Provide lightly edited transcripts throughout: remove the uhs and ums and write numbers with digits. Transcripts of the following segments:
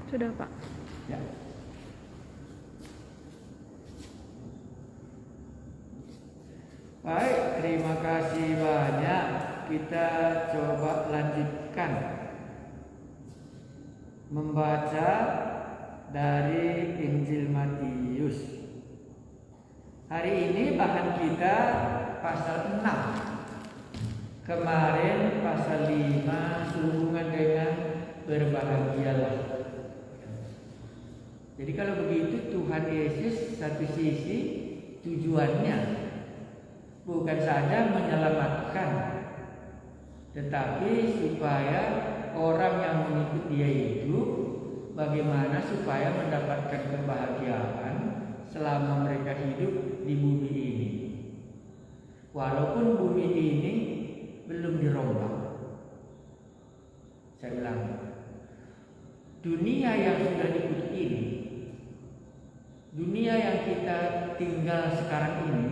Sudah, Pak. Ya. Baik, terima kasih banyak. Kita coba lanjutkan membaca dari Injil Matius. Hari ini bahan kita pasal 6. Kemarin pasal 5 sehubungan dengan berbahagialah. Jadi kalau begitu Tuhan Yesus satu sisi tujuannya bukan saja menyelamatkan, tetapi supaya orang yang mengikut dia itu bagaimana supaya mendapatkan kebahagiaan selama mereka hidup di bumi ini. Walaupun bumi ini belum dirombak. Saya ulang, dunia yang sudah dikutuk ini, dunia yang kita tinggal sekarang ini,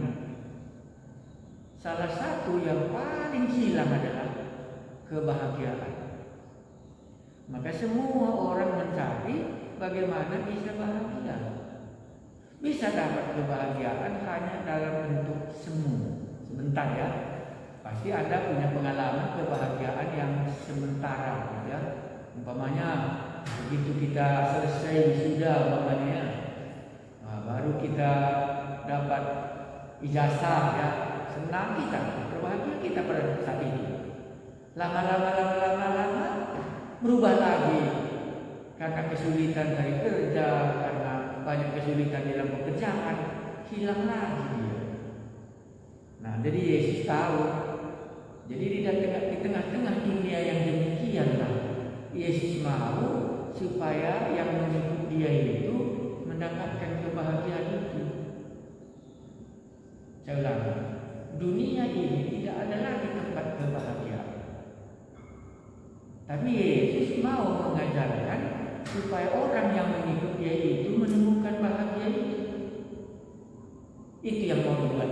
salah satu yang paling hilang adalah kebahagiaan. Maka semua orang mencari bagaimana bisa bahagia. Bisa dapat kebahagiaan hanya dalam bentuk semu. Sebentar ya. Pasti Anda punya pengalaman kebahagiaan yang sementara ya. Umpamanya begitu kita selesai wisuda umpamanya, baru kita dapat ijazah ya. Senang kita, berbahagia kita pada saat itu. Lama-lama berubah lagi karena kesulitan dari kerja, karena banyak kesulitan dalam pekerjaan, hilang lagi dia. Nah, jadi Yesus tahu. Jadi di tengah-tengah dunia yang demikianlah, Yesus mau supaya yang mengikut dia itu mendapatkan kebahagiaan itu. Saya ulang. Dunia ini tidak ada lagi tempat kebahagiaan. Tapi Yesus mau mengajarkan supaya orang yang mengikut dia itu menemukan bahagia itu. Itu yang mau dibuat.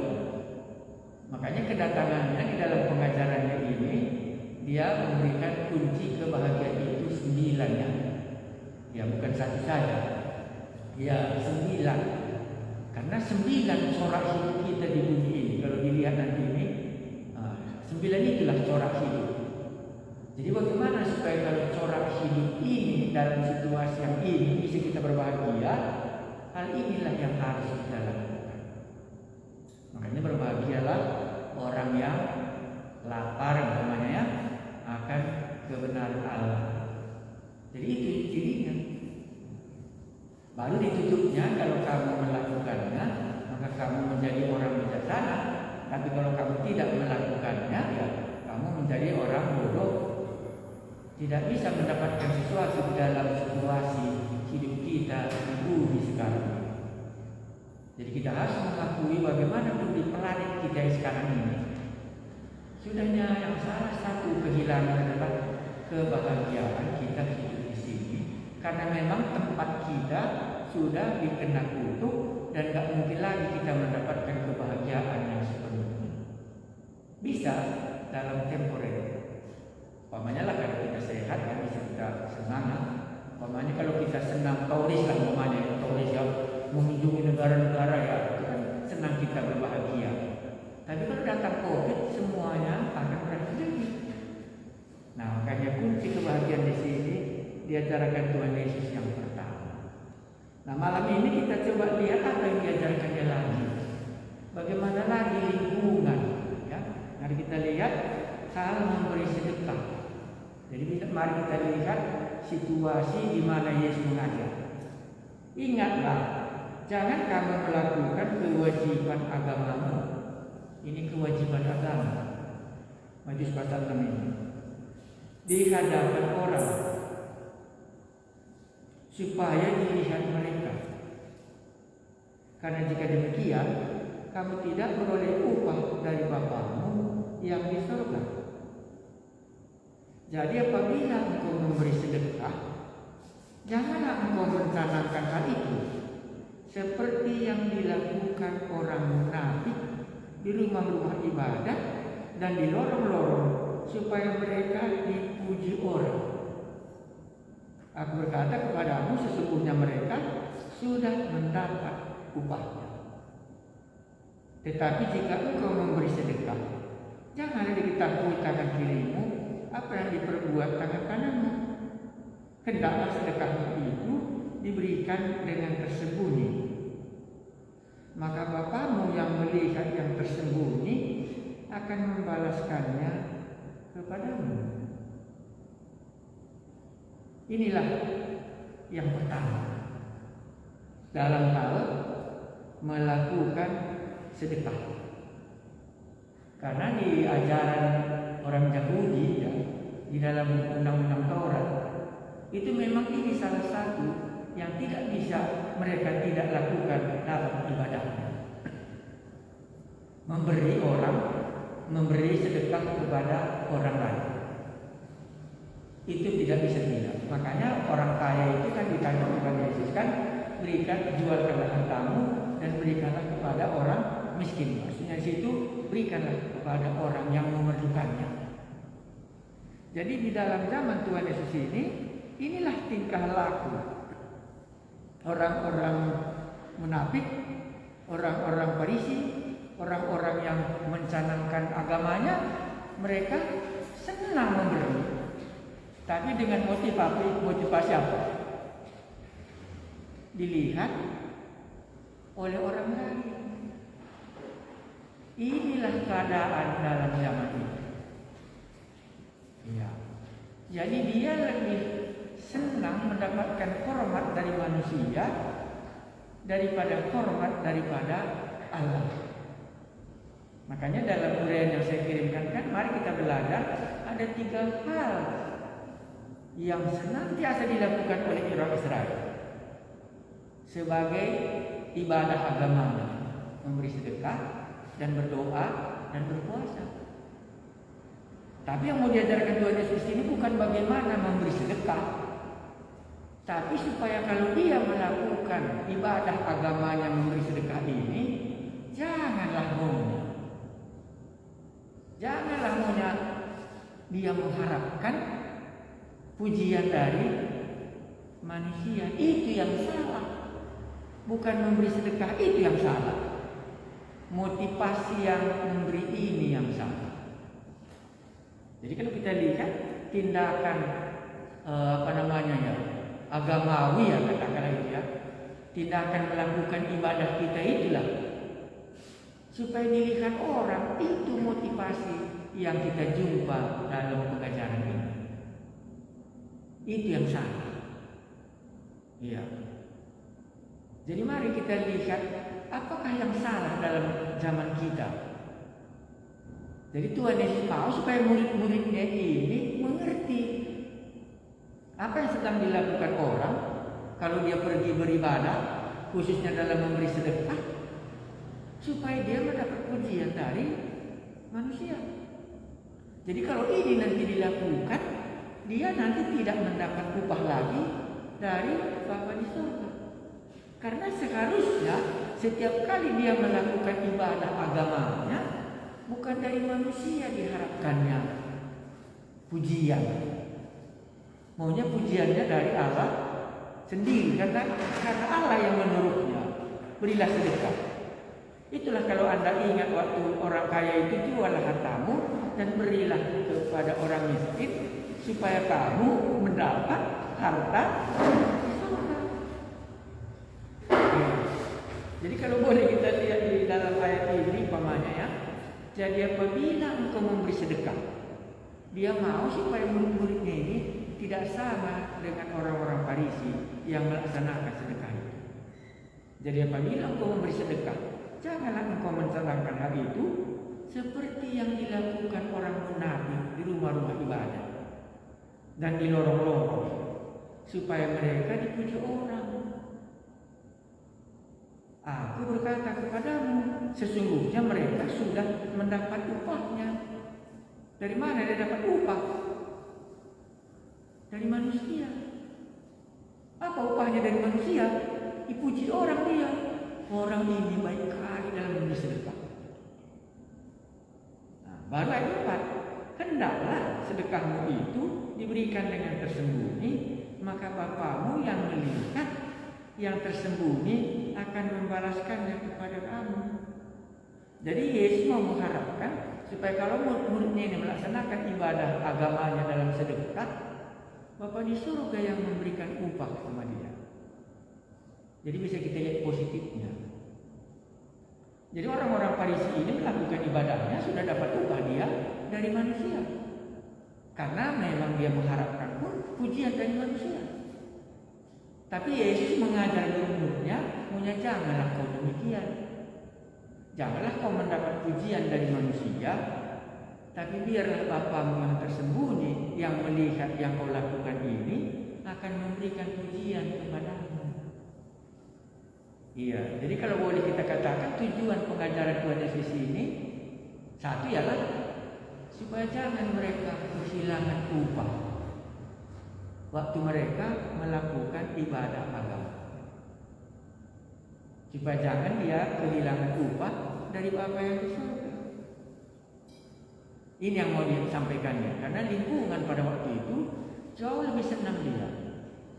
Makanya kedatangannya di dalam pengajarannya ini, dia memberikan kunci kebahagiaan itu 9 ya. Ya bukan satu saja. Ya 9. Karena 9 corak hidup kita di bumi ini. Kalau dilihat nanti ini, 9 itulah corak hidup. Jadi bagaimana supaya kalau corak hidup ini dalam situasi yang ini bisa kita berbahagia? Hal inilah yang harus kita lakukan. Makanya berbahagialah orang yang lapar namanya ya, akan kebenaran Allah. Jadi itu cirinya. Baru ditutupnya kalau kamu melakukannya, maka kamu menjadi orang bijaksana. Tapi kalau kamu tidak melakukannya, ya kamu menjadi orang bodoh. Tidak bisa mendapatkan sesuatu dalam situasi hidup kita di bumi sekarang. Jadi kita harus mengakui bagaimana pun di planet kita sekarang ini, sudahnya yang salah satu kehilangan adalah kebahagiaan kita hidup di sini. Karena memang tempat kita sudah dikena kutuk dan gak mungkin lagi kita mendapatkan kebahagiaan yang sepenuhnya. Bisa dalam temporer. Umpamanya lah kalau kita sehat ya bisa kita senang. Umpamanya kalau kita senang turis lah umpamanya turis ya mengunjungi negara-negara ya senang kita berbahagia. Tapi kalau datang COVID semuanya akan berhenti. Nah makanya kunci kebahagiaan di sini diajarkan Tuhan Yesus yang pertama. Nah malam ini kita coba lihat apa yang diajarkannya lagi. Bagaimana lagi lingkungan ya. Mari kita lihat hal memberi sedekah. Jadi mari kita lihat situasi di mana Yesus mengajar. Ingatlah, jangan kamu melakukan kewajiban agamamu. Ini kewajiban agama. Matius pasal 6 ini. Di hadapan orang supaya dilihat mereka. Karena jika demikian, kamu tidak beroleh upah dari Bapamu yang di surga. Jadi apabila engkau memberi sedekah, janganlah engkau mencanangkan hal itu seperti yang dilakukan orang munafik di rumah-rumah ibadah dan di lorong-lorong supaya mereka dipuji orang. Aku berkata kepadamu, sesungguhnya mereka sudah mendapat upahnya. Tetapi jika engkau memberi sedekah, janganlah diketahui tangan kirimu apa yang diperbuat tangan kananmu. Hendaklah sedekahmu itu diberikan dengan tersembunyi. Maka Bapamu yang melihat yang tersembunyi akan membalaskannya kepadamu. Inilah yang pertama dalam hal melakukan sedekah. Karena di ajaran orang Yahudi, ya, di dalam undang-undang Taurat, itu memang ini salah satu yang tidak bisa mereka tidak lakukan dalam ibadahnya. Memberi sedekah kepada orang lain. Itu tidak bisa tidak. Makanya orang kaya itu kan ditanya Tuhan Yesus kan, jualkanlah hartamu dan berikanlah kepada orang miskin. Maksudnya situ berikanlah kepada orang yang memerlukannya. Jadi di dalam zaman Tuhan Yesus ini, inilah tingkah laku orang-orang munafik, orang-orang Farisi, orang-orang yang mencanangkan agamanya. Mereka senang memberi. Tapi dengan motivasi apa? Dilihat oleh orang lain. Inilah keadaan dalam zaman ini. Ya. Jadi dia lebih senang mendapatkan hormat dari manusia daripada hormat daripada Allah. Makanya dalam uraian yang saya kirimkan kan, mari kita belajar ada 3 hal yang senantiasa dilakukan oleh orang Israel sebagai ibadah agamanya, memberi sedekah dan berdoa dan berpuasa. Tapi yang mau diajarkan Tuhan Yesus ini bukan bagaimana memberi sedekah, tapi supaya kalau dia melakukan ibadah agamanya memberi sedekah ini, janganlah maunya dia mengharapkan pujian dari manusia. Itu yang salah. Bukan memberi sedekah itu yang salah. Motivasi yang memberi ini yang salah. Jadi kalau kita lihat tindakan agamawi, ya katakanlah itu ya, tindakan melakukan ibadah kita itulah supaya dilihat orang, itu motivasi yang kita jumpa dalam pengajaran ini. Itu yang salah. Iya. Jadi mari kita lihat apakah yang salah dalam zaman kita. Jadi Tuhan Yesus mau supaya murid-muridnya ini mengerti apa yang sedang dilakukan orang kalau dia pergi beribadah, khususnya dalam memberi sedekah, supaya dia mendapat pujian dari manusia. Jadi kalau ini nanti dilakukan, dia nanti tidak mendapat upah lagi dari Bapa di surga. Karena seharusnya setiap kali dia melakukan ibadah agamanya, bukan dari manusia diharapkannya pujian. Maunya pujiannya dari Allah sendiri, karena Allah yang menyuruhnya, berilah sedekah. Itulah kalau Anda ingat waktu orang kaya itu, juallah hartamu dan berilah kepada orang miskin, supaya kamu mendapat harta di surga. Jadi kalau boleh kita lihat di dalam ayat ini umpamanya ya. Jadi apabila engkau memberi sedekah, dia mau supaya murid-muridnya ini tidak sama dengan orang-orang Farisi yang melaksanakan sedekah itu. Jadi apabila engkau memberi sedekah, janganlah engkau mencanangkan hal itu seperti yang dilakukan orang munafik di rumah-rumah ibadah dan di lorong-lorong, supaya mereka dipuji orang. Aku berkata kepadamu, sesungguhnya mereka sudah mendapat upahnya. Dari mana dia dapat upah? Dari manusia. Apa upahnya dari manusia? Dipuji orang dia. Orang ini baik sekali dalam memberi sedekah. Baru ayat 4. Hendaklah sedekahmu itu diberikan dengan tersembunyi, maka Bapamu yang melihat yang tersembunyi akan membalaskannya kepada kamu. Jadi Yesus mau mengharapkan supaya kalau murid-muridnya ini melaksanakan ibadah agamanya dalam sedekah, Bapa di surga yang memberikan upah sama dia. Jadi bisa kita lihat positifnya. Jadi orang-orang Farisi ini melakukan ibadahnya sudah dapat upah dia dari manusia. Karena memang dia mengharapkan pun pujian dari manusia. Tapi Yesus mengajar murid-muridnya, janganlah kau demikian. Janganlah kau mendapat pujian dari manusia, tapi biarlah Bapamu yang tersembunyi, yang melihat yang kau lakukan ini, akan memberikan pujian kepadamu. Iya, jadi kalau boleh kita katakan tujuan pengajaran Tuhan Yesus ini, satu ialah supaya jangan mereka kehilangan upah waktu mereka melakukan ibadah agama. Supaya jangan dia kehilangan upah dari Bapa yang di surga. Ini yang mau disampaikannya. Karena lingkungan pada waktu itu jauh lebih senang dia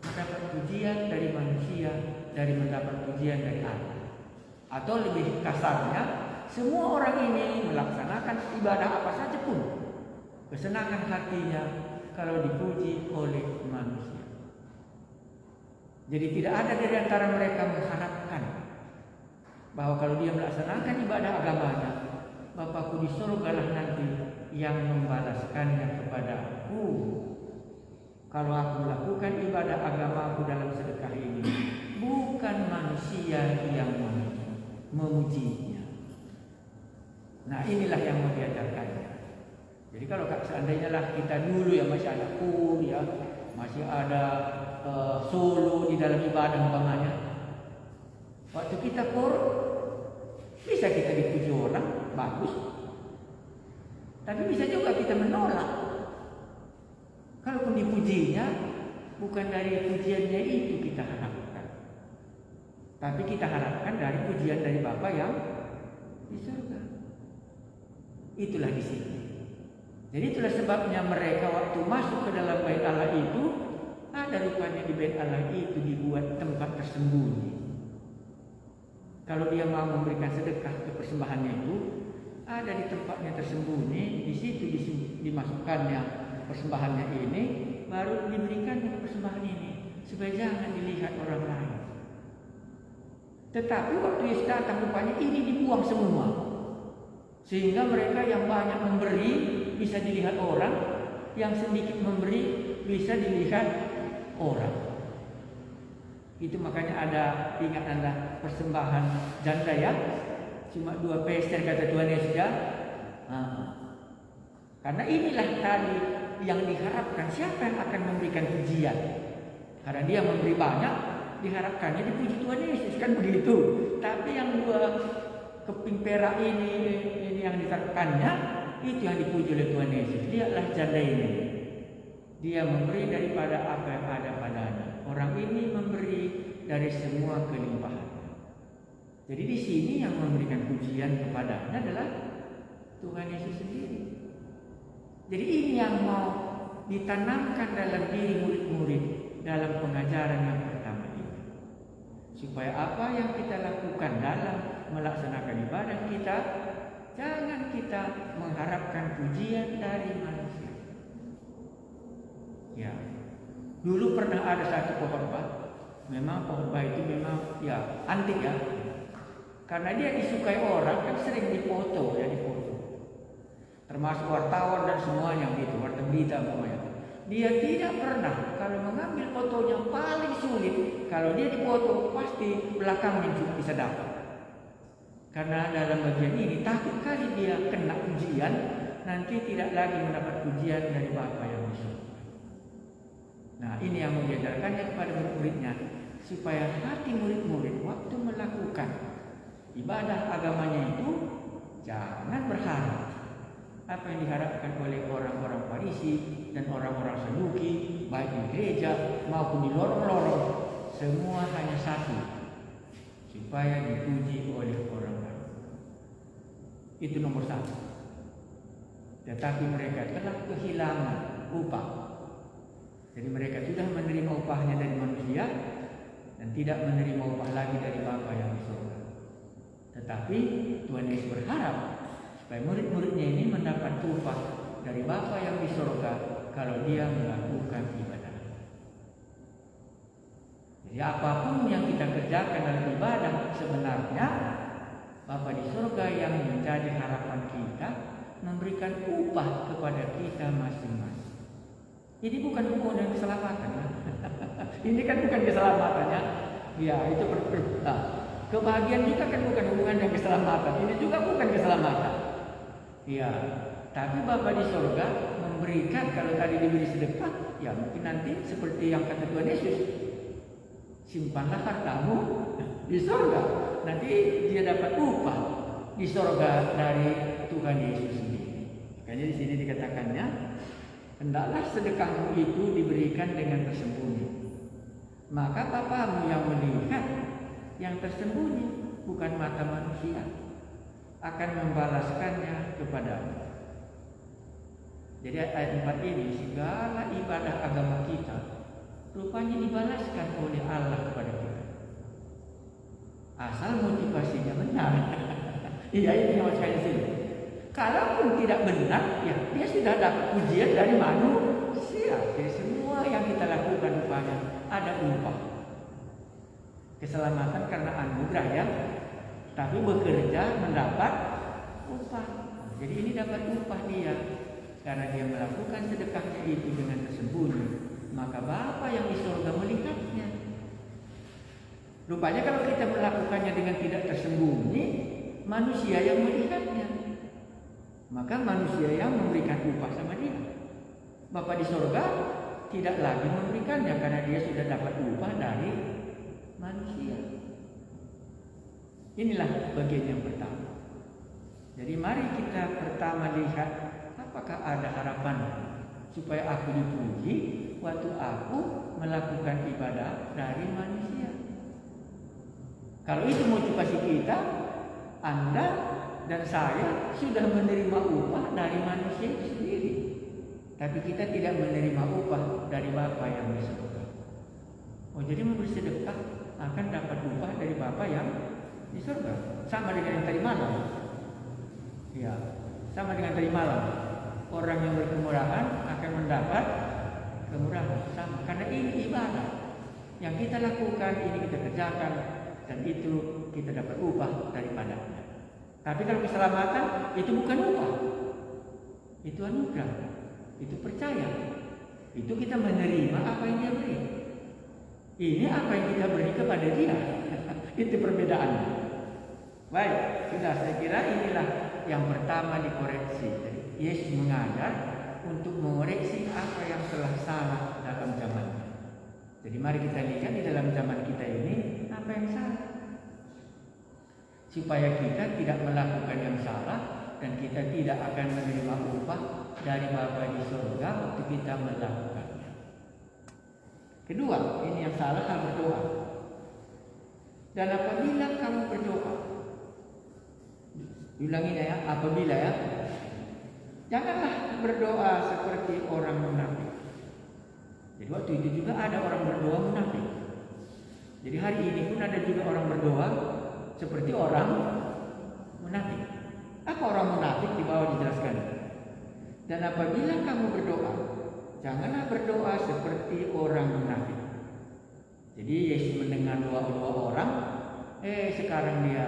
mendapat pujian dari manusia dari mendapat pujian dari Allah. Atau lebih kasarnya, semua orang ini melaksanakan ibadah apa saja pun kesenangan hatinya kalau dipuji oleh manusia. Jadi tidak ada dari antara mereka mengharapkan bahwa kalau dia melaksanakan ibadah agamanya, Bapakku di surga lah nanti yang membalaskannya kepada aku. Kalau aku melakukan ibadah agamaku dalam sedekah ini, bukan manusia yang memujinya. Nah, inilah yang mau diajarkannya. Jadi kalau seandainya lah kita dulu ya masih ada kur ya, masih ada solo di dalam ibadah umpamanya. Waktu kita kur, bisa kita dipuji orang, bagus. Tapi bisa juga kita menolak. Kalaupun dipujinya, bukan dari pujiannya itu kita harapkan. Tapi kita harapkan dari pujian dari Bapa yang di surga. Itulah di sini. Jadi itulah sebabnya mereka waktu masuk ke dalam bait Allah itu, ada rupanya di bait Allah itu dibuat tempat tersembunyi. Kalau dia mau memberikan sedekah ke persembahannya itu, ada di tempatnya tersembunyi, di situ dimasukkannya persembahannya ini, baru diberikan persembahan ini, supaya jangan dilihat orang lain. Tetapi waktu Yesus datang rupanya ini dibuang semua, sehingga mereka yang banyak memberi bisa dilihat orang, yang sedikit memberi bisa dilihat orang. Itu makanya ada, ingat Anda persembahan janda ya, cuma 2 peser kata Tuhan Yesus ya. Karena inilah tadi yang diharapkan, siapa yang akan memberikan pujian? Karena dia memberi banyak, diharapkannya dipuji Tuhan Yesus, kan begitu. Tapi yang 2 keping perak ini yang ditaruhkannya, itu yang dipuji oleh Tuhan Yesus. Lihatlah janda ini, dia memberi daripada apa yang ada padanya. Orang ini memberi dari semua kelimpahannya. Jadi di sini yang memberikan pujian kepadanya adalah Tuhan Yesus sendiri. Jadi ini yang mau ditanamkan dalam diri murid-murid dalam pengajaran yang pertama ini. Supaya apa yang kita lakukan dalam melaksanakan ibadah kita, jangan kita mengharapkan pujian dari manusia. Ya, dulu pernah ada satu khotbah. Memang khotbah itu memang ya antik ya. Karena dia disukai orang kan sering dipoto ya, dipoto. Termasuk wartawan dan semuanya gitu, warta berita semuanya. Dia tidak pernah kalau mengambil fotonya paling sulit, kalau dia dipoto pasti belakangnya juga bisa dapat. Karena dalam bagian ini takut kali dia kena pujian, nanti tidak lagi mendapat pujian dari Bapa yang di surga. Nah, ini yang mau diajarkannya kepada murid-muridnya, supaya hati murid-murid waktu melakukan ibadah agamanya itu jangan berharap apa yang diharapkan oleh orang-orang Farisi dan orang-orang Saduki, baik di gereja maupun di lorong-lorong, semua hanya satu, supaya dipuji oleh orang lain. Itu nomor 1. Tetapi mereka telah kehilangan upah Jadi mereka sudah menerima upahnya dari manusia dan tidak menerima upah lagi dari Bapa yang di surga. Tetapi Tuhan Yesus berharap supaya murid-muridnya ini mendapat upah dari Bapa yang di surga kalau dia melakukan ibadah. Jadi apapun yang kita kerjakan dalam ibadah, sebenarnya Bapa di surga yang menjadi harapan kita memberikan upah kepada kita masing-masing. Ini bukan hubungan dengan keselamatan. Ini kan bukan keselamatannya. Ya, itu kebahagiaan kita kan bukan hubungan dengan keselamatan. Ini juga bukan keselamatan. Ya, tapi Bapa di surga memberikan, kalau tadi diberi sedekah, ya mungkin nanti seperti yang kata Tuhan Yesus, simpanlah hartamu di surga. Nanti dia dapat upah di surga dari Tuhan Yesus sendiri. Makanya di sini dikatakannya, hendaklah sedekahmu itu diberikan dengan tersembunyi. Maka Bapamu yang melihat yang tersembunyi, bukan mata manusia, akan membalaskannya kepadamu. Jadi ayat 4 ini, segala ibadah agama kita rupanya dibalaskan oleh Allah kepada kita. Asal motivasinya benar. Iya, ini yang saya sini. Kalaupun tidak benar, ya dia sudah dapat pujian dari manusia. Jadi semua yang kita lakukan rupanya ada upah. Keselamatan karena anugerah ya, tapi bekerja mendapat upah. Jadi ini dapat upah dia karena dia melakukan sedekahnya itu dengan tersembunyi. Maka Bapa yang di surga melihatnya. Rupanya kalau kita melakukannya dengan tidak tersembunyi, manusia yang melihatnya. Maka manusia yang memberikan upah sama dia. Bapa di surga tidak lagi memberikannya karena dia sudah dapat upah dari manusia. Inilah bagian yang pertama. Jadi mari kita pertama lihat apakah ada harapan supaya aku dipuji waktu aku melakukan ibadah dari manusia. Kalau itu motivasi kita, Anda dan saya sudah menerima upah dari manusia itu sendiri. Tapi kita tidak menerima upah dari Bapa yang di surga. Oh, jadi memberi sedekah akan dapat upah dari Bapa yang di surga. Sama dengan yang tadi malam. Ya, sama dengan tadi malam. Orang yang berkemurahan akan mendapat kemurahan. Sama, karena ini ibadah. Yang kita lakukan, ini kita kerjakan, dan itu kita dapat upah daripadanya. Tapi kalau keselamatan itu bukan upah, itu anugerah, itu percaya, itu kita menerima apa yang dia beri. Ini apa yang kita beri kepada dia. Itu perbedaannya. Baik, sudah, saya kira inilah yang pertama dikoreksi. Jadi, Yesus mengajar untuk mengoreksi apa yang telah salah dalam zamannya. Jadi mari kita lihat di dalam zaman kita ini apa yang salah, supaya kita tidak melakukan yang salah dan kita tidak akan menerima upah dari Bapa di surga waktu kita melakukannya. Kedua, ini yang salah, hal berdoa. Dan apabila kamu berdoa, ulangi ya, apabila ya, janganlah berdoa seperti orang munafik. Jadi waktu itu juga ada orang berdoa munafik. Jadi hari ini pun ada juga orang berdoa seperti orang munafik. Apa orang munafik? Di bawah dijelaskan. Dan apabila kamu berdoa, janganlah berdoa seperti orang munafik. Jadi Yesus mendengar doa-doa orang, sekarang dia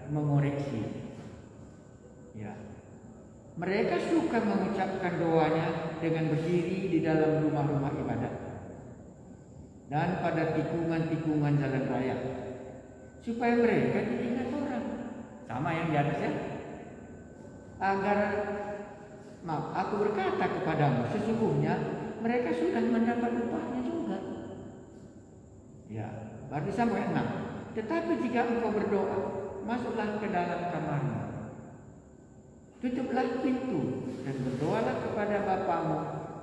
mengoreksi. Ya. Mereka suka mengucapkan doanya dengan berdiri di dalam rumah-rumah ibadat dan pada tikungan-tikungan jalan raya, supaya mereka diingat orang. Sama yang di atas ya. Aku berkata kepadamu, sesungguhnya mereka sudah mendapat upahnya juga. Ya, berarti sampai 6. Tetapi jika engkau berdoa, masuklah ke dalam kamarmu, tutuplah pintu dan berdoalah kepada Bapamu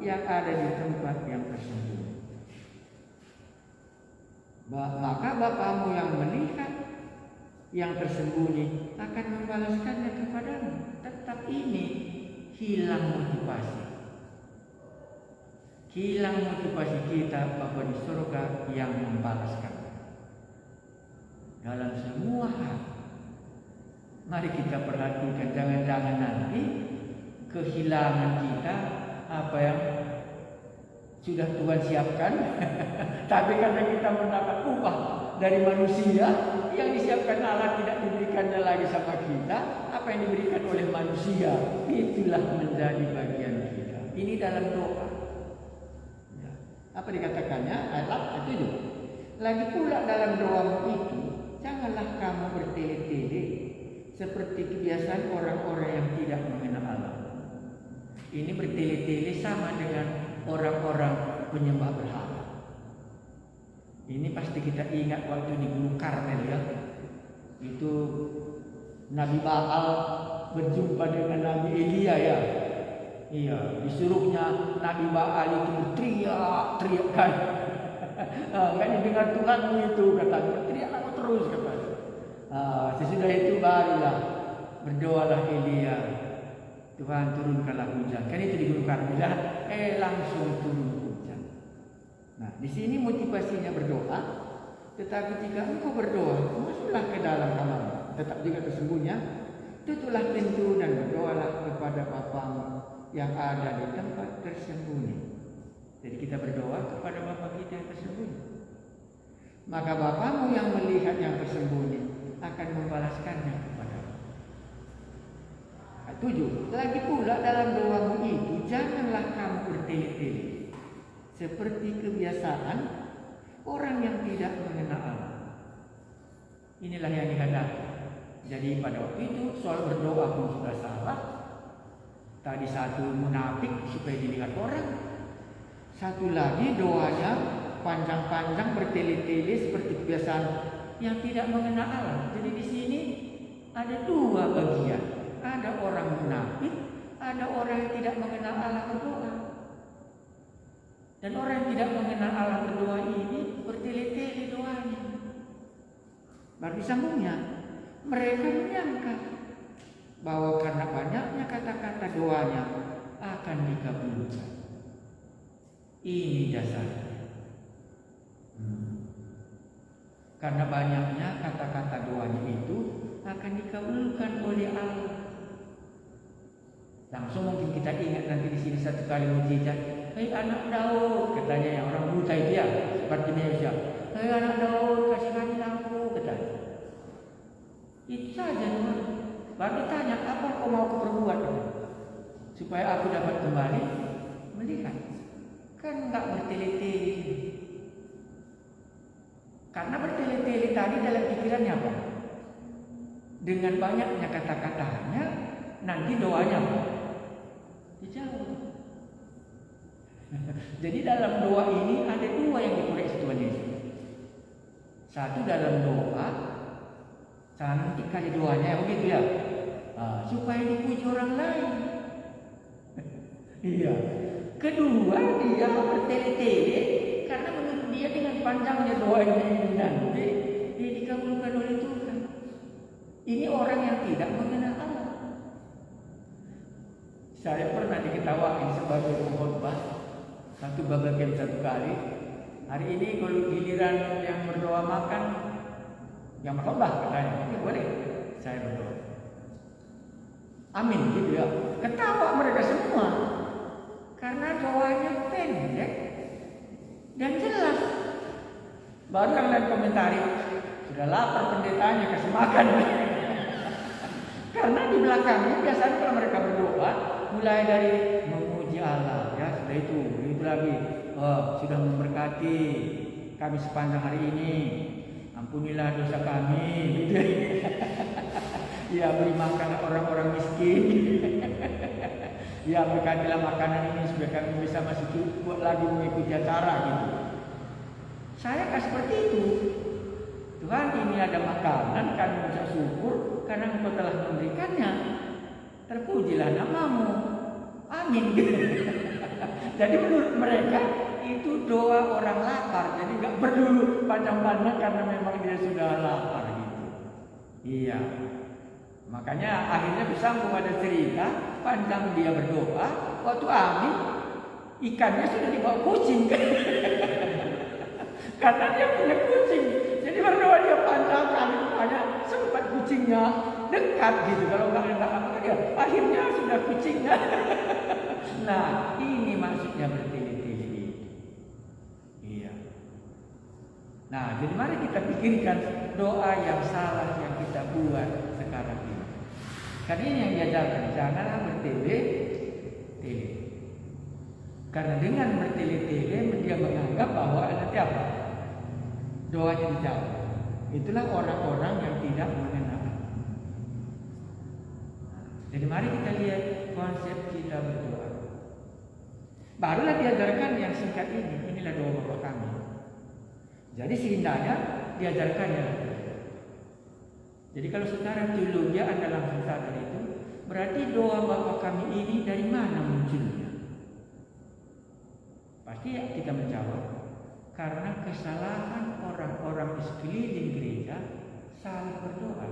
yang ada di tempat yang tersembunyi. Maka Bapamu yang melihat yang tersembunyi akan membalaskannya kepadamu. Tetap ini hilang motivasi. Kilang motivasi kita Bapa di surga yang membalaskan dalam semua hal. Mari kita perhatikan, jangan-jangan nanti kehilangan kita apa yang sudah Tuhan siapkan, tapi karena kita mendapat upah dari manusia, yang disiapkan Allah tidak diberikannya lagi sama kita, apa yang diberikan oleh manusia itulah menjadi bagian kita. Ini dalam doa. Apa dikatakannya? Ayat 7. Lagi pula dalam doamu itu, janganlah kamu bertele-tele seperti kebiasaan orang-orang yang tidak mengenal Allah. Ini bertele-tele sama dengan orang-orang penyembah berhala. Ini pasti kita ingat waktu di Gunung Karmel ya. Itu Nabi Baal berjumpa dengan Nabi Elia ya. Iya, disuruhnya Nabi Baal itu teriak-teriakkan. Enggak didengar Tuhanmu itu, katanya. Teriak aku terus, katanya. Sesudah itu barulah berdoalah Elia, Tuhan turunkanlah hujan. Kan itu di Gunung Karmel, langsung turun hujan. Nah, di sini motivasinya berdoa. Tetapi jika engkau berdoa, masuklah ke dalam kamar, tetap juga tersembunyi, tutuplah pintu dan berdoalah kepada Bapamu yang ada di tempat tersembunyi. Jadi kita berdoa kepada Bapa kita yang tersembunyi. Maka Bapamu yang melihat yang tersembunyi akan membalaskannya kepadamu. 7. Lagi pula dalam doamu itu janganlah kamu bertele-tele seperti kebiasaan orang yang tidak mengenal Allah. Inilah yang dihadapi. Jadi pada waktu itu soal berdoa pun sudah salah. Tadi satu munafik supaya dilihat orang, satu lagi doanya panjang-panjang bertele-tele seperti kebiasaan yang tidak mengenal Allah. Jadi di sini ada dua bagian. Ada orang munafik, ada orang yang tidak mengenal Allah berdoa. Dan orang yang tidak mengenal Allah berdoa ini bertele-tele doanya. Baru disambungnya, mereka menyangka bahwa karena banyaknya kata-kata doanya akan dikabulkan. Ini dasarnya. Karena banyaknya kata-kata doanya itu akan dikabulkan oleh Allah. Langsung mungkin kita ingat nanti di sini satu kali mujizat. Hei anak Daud, katanya yang orang buta itu ya, seperti Yesus. Hei anak Daud, kasihanilah aku, katanya. Itu saja Tuhan. Baru tanya, apa kau mau perbuat supaya aku dapat kembali melihat? Kan enggak bertele-tele. Karena bertele-tele tadi dalam pikirannya apa? Dengan banyaknya kata-katanya, nanti doanya apa? Dijawab. Jadi dalam doa ini ada dua yang dikoreksi Tuhan Yesus. Satu dalam doa, cantik kali doanya, begitu ya. Supaya dipuji orang lain. Iya. Kedua, dia bertele-tele karena menurut dia dengan panjangnya doa ini nanti dia dikabulkan oleh Tuhan. Ini orang yang tidak mengenal Allah. Saya pernah diketawain sebagai pengkhotbah satu bagian satu kali. Hari ini kalau giliran yang berdoa makan, yang berkhotbah katanya, boleh saya berdoa. Amin gitu ya. Ketawa mereka semua karena doanya pendek dan jelas. Baru yang lain komentari, sudah lapar pendetanya kasih makan. Karena di belakangnya biasanya kalau mereka berdoa mulai dari memuji Allah ya, sudah itu lagi sudah memberkati kami sepanjang hari ini, ampunilah dosa kami gitu. Ya, beri makan orang-orang miskin. Ya, berkatilah makanan ini supaya kami bisa masih cukup lagi mengikuti acara gitu. Saya kan seperti itu. Tuhan, ini ada makanan, kami bisa syukur karena Engkau telah memberikannya. Terpujilah namamu. Amin. Jadi menurut mereka itu doa orang lapar. Jadi nggak perlu panjang-panjang karena memang dia sudah lapar gitu. Iya. Makanya akhirnya bersambung ada cerita panjang dia berdoa waktu amin ikannya sudah dibawa kucing. Karena dia punya kucing. Jadi berdoa dia panjangkan rupanya sempat kucingnya dekat gitu. Kalau nggak apa dia akhirnya sudah kucingnya. Nah, ini maksudnya bertele-tele. Iya. Nah, jadi mari kita pikirkan doa yang salah yang kita buat sekarang ini. Karena ini yang diajarkan, janganlah bertele-tele. Karena dengan bertele-tele dia menganggap bahwa nanti apa? Doanya dijawab. Itulah orang-orang yang tidak mengenal. Jadi mari kita lihat konsep kita berdoa. Barulah diajarkan yang singkat ini. Inilah doa Bapa kami. Jadi seindahnya diajarkannya. Jadi kalau saudara teologi Anda langsung sadar itu, berarti doa Bapa kami ini dari mana munculnya? Pasti kita menjawab, karena kesalahan orang-orang di sekeliling gereja salah berdoa.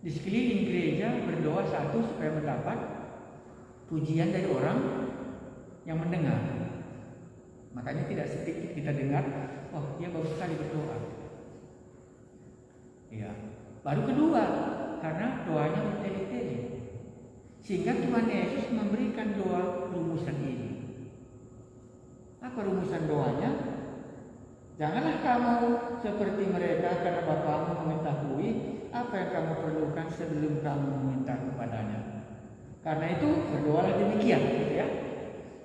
Di sekeliling gereja berdoa satu supaya mendapat pujian dari orang yang mendengar. Makanya tidak sedikit kita dengar, oh dia bagus sekali berdoa. Ya. Baru kedua, karena doanya bertele-tele. Sehingga Tuhan Yesus memberikan doa rumusan ini. Apa rumusan doanya? Janganlah kamu seperti mereka, karena Bapamu mengetahui apa yang kamu perlukan sebelum kamu meminta kepadanya. Karena itu berdoalah demikian, gitu ya.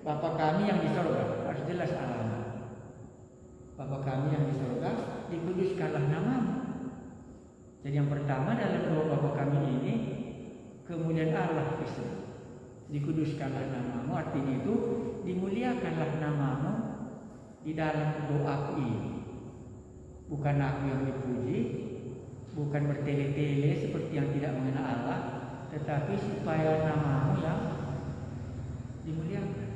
Bapa kami yang di sorga, harus jelas alamat. Bapa kami yang di sorga, dikuduskanlah namamu. Jadi yang pertama dalam doa Bapa kami ini, kemuliaan Allah disebut. Dikuduskanlah namamu, artinya itu dimuliakanlah namamu di dalam doa ini. Bukan aku yang dipuji, bukan bertele-tele seperti yang tidak mengenal Allah, tetapi supaya namamu yang dimuliakan.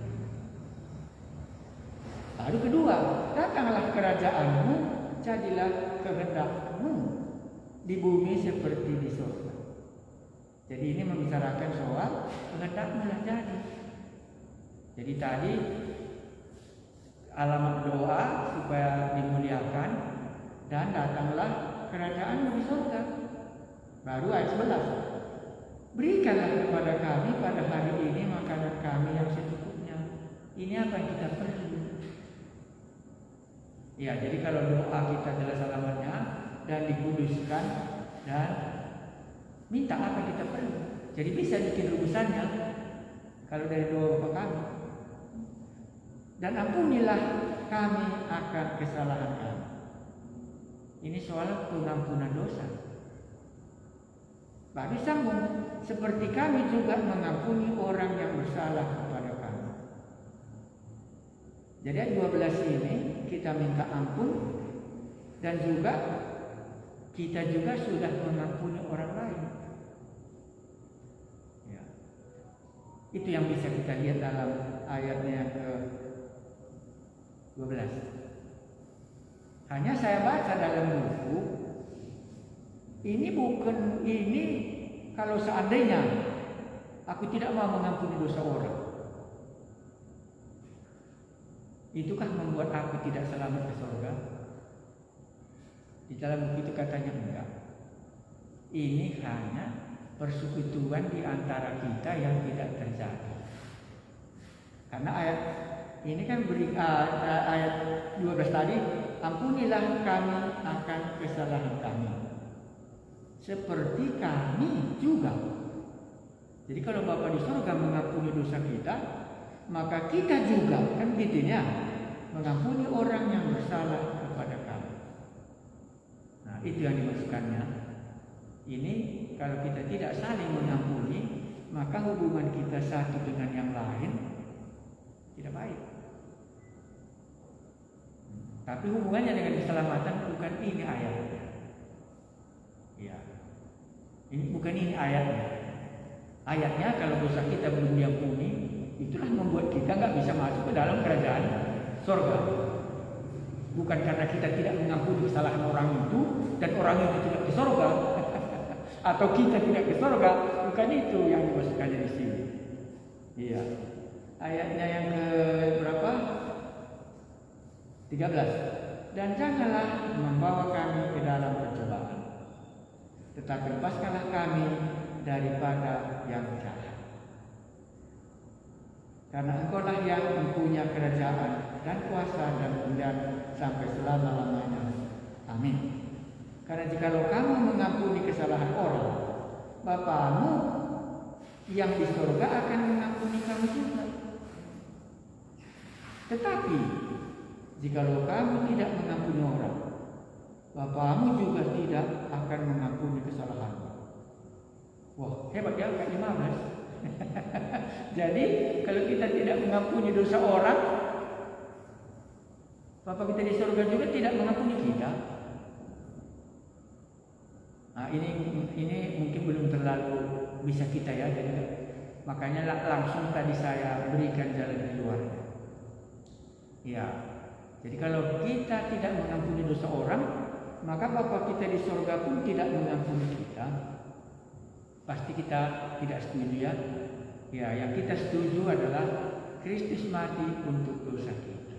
Lalu kedua, datanglah kerajaanmu, jadilah kehendakmu di bumi seperti di surga. Jadi ini membicarakan soal kehendakmu lah jadi. Jadi tadi alamat doa supaya dimuliakan dan datanglah kerajaanmu di surga. Baru ayat 11. Berikanlah kepada kami pada hari ini makanan kami yang secukupnya. Ini apa yang kita perlu. Ya, jadi kalau doa kita jelas alamatnya dan dikuduskan dan minta apa kita perlu. Jadi bisa bikin rumusannya kalau dari doa Bapa kami. Dan ampunilah kami akan kesalahan kami. Ini soal pengampunan dosa. Baru sambung, seperti kami juga mengampuni orang yang bersalah kepada kami. Jadi ayat 12 ini kita minta ampun dan juga kita juga sudah mengampuni orang lain. Ya. Itu yang bisa kita lihat dalam ayatnya ke 12. Hanya saya baca dalam buku, ini kalau seandainya aku tidak mau mengampuni dosa orang, itukah membuat aku tidak selamat ke surga? Di dalam buku itu katanya enggak. Ini hanya persekutuan di antara kita yang tidak terjadi. Karena ayat ini kan ayat 12 tadi, ampunilah kami akan kesalahan kami, seperti kami juga. Jadi kalau Bapa di surga mengampuni dosa kita, maka kita juga kan gitunya mengampuni orang yang bersalah kepada kami. Nah, itu yang dimaksudkannya. Ini kalau kita tidak saling mengampuni, maka hubungan kita satu dengan yang lain tidak baik. Tapi hubungannya dengan keselamatan bukan ini ayatnya. Ya. Ini bukan ini ayatnya. Ayatnya kalau dosa kita belum diampuni, itulah membuat kita nggak bisa masuk ke dalam kerajaan surga. Bukan karena kita tidak mengampuni kesalahan orang itu dan orang itu tidak ke surga, atau kita tidak ke surga, bukan itu yang dimaksudkan di sini. Iya. Ayatnya yang ke berapa? 13. Dan janganlah membawa kami ke dalam pencobaan, tetapi lepaskanlah kami daripada yang jahat. Karena Engkaulah yang mempunyai kerajaan dan kuasa dan kemuliaan sampai selama-lamanya. Amin. Karena jikalau kamu mengampuni kesalahan orang, Bapamu yang di surga akan mengampuni kamu juga. Tetapi jikalau kamu tidak mengampuni orang, Bapamu juga tidak akan mengampuni kesalahanmu. Wah, hebat ya, ayat 15. Jadi kalau kita tidak mengampuni dosa orang, Bapa kita di surga juga tidak mengampuni kita. Nah, ini mungkin belum terlalu bisa kita ya, jadi makanya langsung tadi saya berikan jalan keluar. Ya, jadi kalau kita tidak mengampuni dosa orang, maka Bapa kita di surga pun tidak mengampuni kita. Pasti kita tidak setuju ya. Ya, yang kita setuju adalah Kristus mati untuk dosa kita.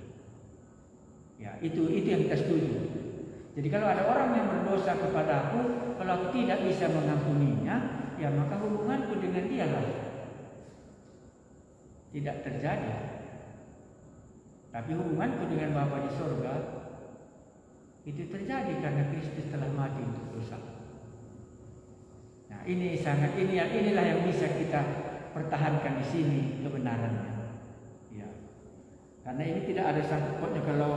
Ya, itu yang kita setuju. Jadi kalau ada orang yang berdosa kepadaku, kalau aku tidak bisa mengampuninya, ya maka hubunganku dengan dia lah tidak terjadi. Tapi hubunganku dengan Bapa di surga itu terjadi karena Kristus telah mati untuk dosa. Nah, inilah yang bisa kita pertahankan di sini kebenarannya. Ya. Karena ini tidak ada sangkutnya kalau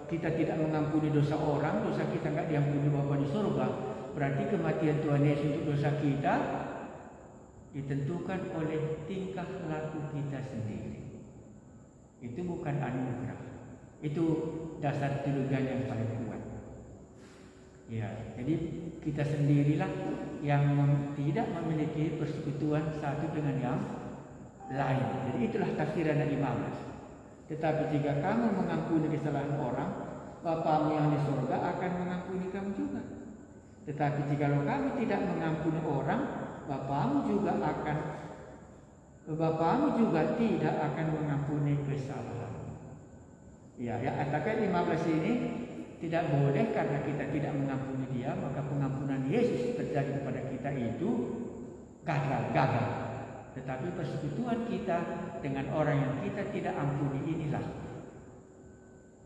kita tidak mengampuni dosa orang, dosa kita nggak diampuni Bapa di surga. Berarti kematian Tuhan Yesus untuk dosa kita ditentukan oleh tingkah laku kita sendiri. Itu bukan anugerah. Itu dasar teologi yang paling kuat. Ya, jadi kita sendirilah yang tidak memiliki persekutuan satu dengan yang lain. Jadi itulah tafsiran ayat 15. Tetapi jika kamu mengampuni kesalahan orang, Bapamu yang di surga akan mengampuni kamu juga. Tetapi jika kamu tidak mengampuni orang, Bapamu juga tidak akan mengampuni kesalahan. Ya, ayat 15 ini tidak boleh karena kita tidak mengampuni dia, maka pengampunan Yesus terjadi kepada kita itu gagal. Tetapi persekutuan kita dengan orang yang kita tidak ampuni inilah.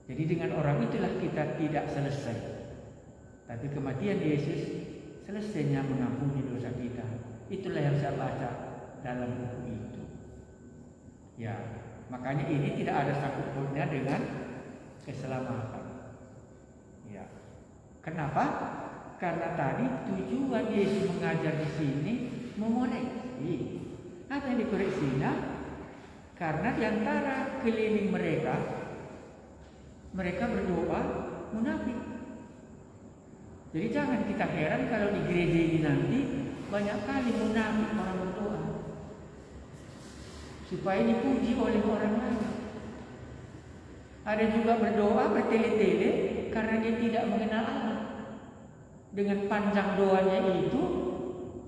Jadi dengan orang itulah kita tidak selesai. Tapi kematian Yesus selesainya mengampuni dosa kita. Itulah yang saya baca dalam buku itu. Ya, makanya ini tidak ada sangkut pautnya dengan keselamatan. Ya. Kenapa? Karena tadi tujuan Yesus mengajar di sini mengoreksi. Apa yang dikoreksinya? Karena di antara keliling mereka berdoa munafik. Jadi jangan kita heran kalau di gereja ini nanti banyak kali munafik orang berdoa supaya dipuji oleh orang lain. Ada juga berdoa bertele-tele karena dia tidak mengenal Allah. Dengan panjang doanya itu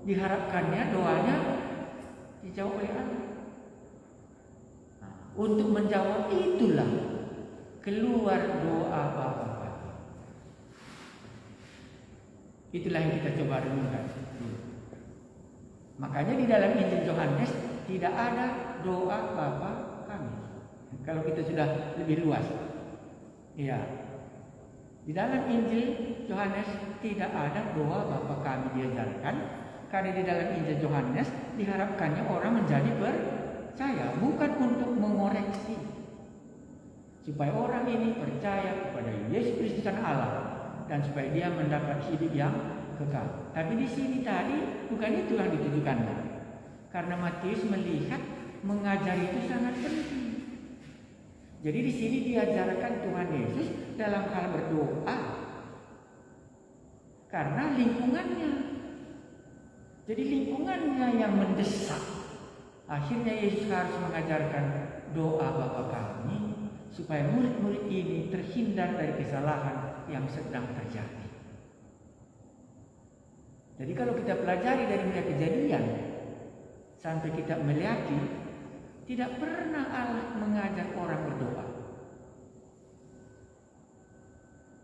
diharapkannya doanya dijawab oleh Allah. Untuk menjawab itulah keluar doa Bapa. Itulah yang kita coba renungkan. Makanya di dalam Injil Yohanes tidak ada doa Bapa kami. Kalau kita sudah lebih luas, ya. Di dalam Injil Yohanes tidak ada doa Bapa kami diajarkan, karena di dalam Injil Yohanes diharapkannya orang menjadi percaya, bukan untuk mengoreksi, supaya orang ini percaya kepada Yesus Kristus Allah dan supaya dia mendapat hidup yang kekal. Tapi di sini tadi bukan itu yang ditujukannya, karena Matius melihat mengajar itu sangat penting. Jadi di sini diajarkan Tuhan Yesus dalam hal berdoa karena lingkungannya. Jadi lingkungannya yang mendesak. Akhirnya Yesus harus mengajarkan doa Bapa kami supaya murid-murid ini terhindar dari kesalahan yang sedang terjadi. Jadi kalau kita pelajari dari mulai kejadian sampai kita melewati Tidak pernah Allah mengajar orang berdoa.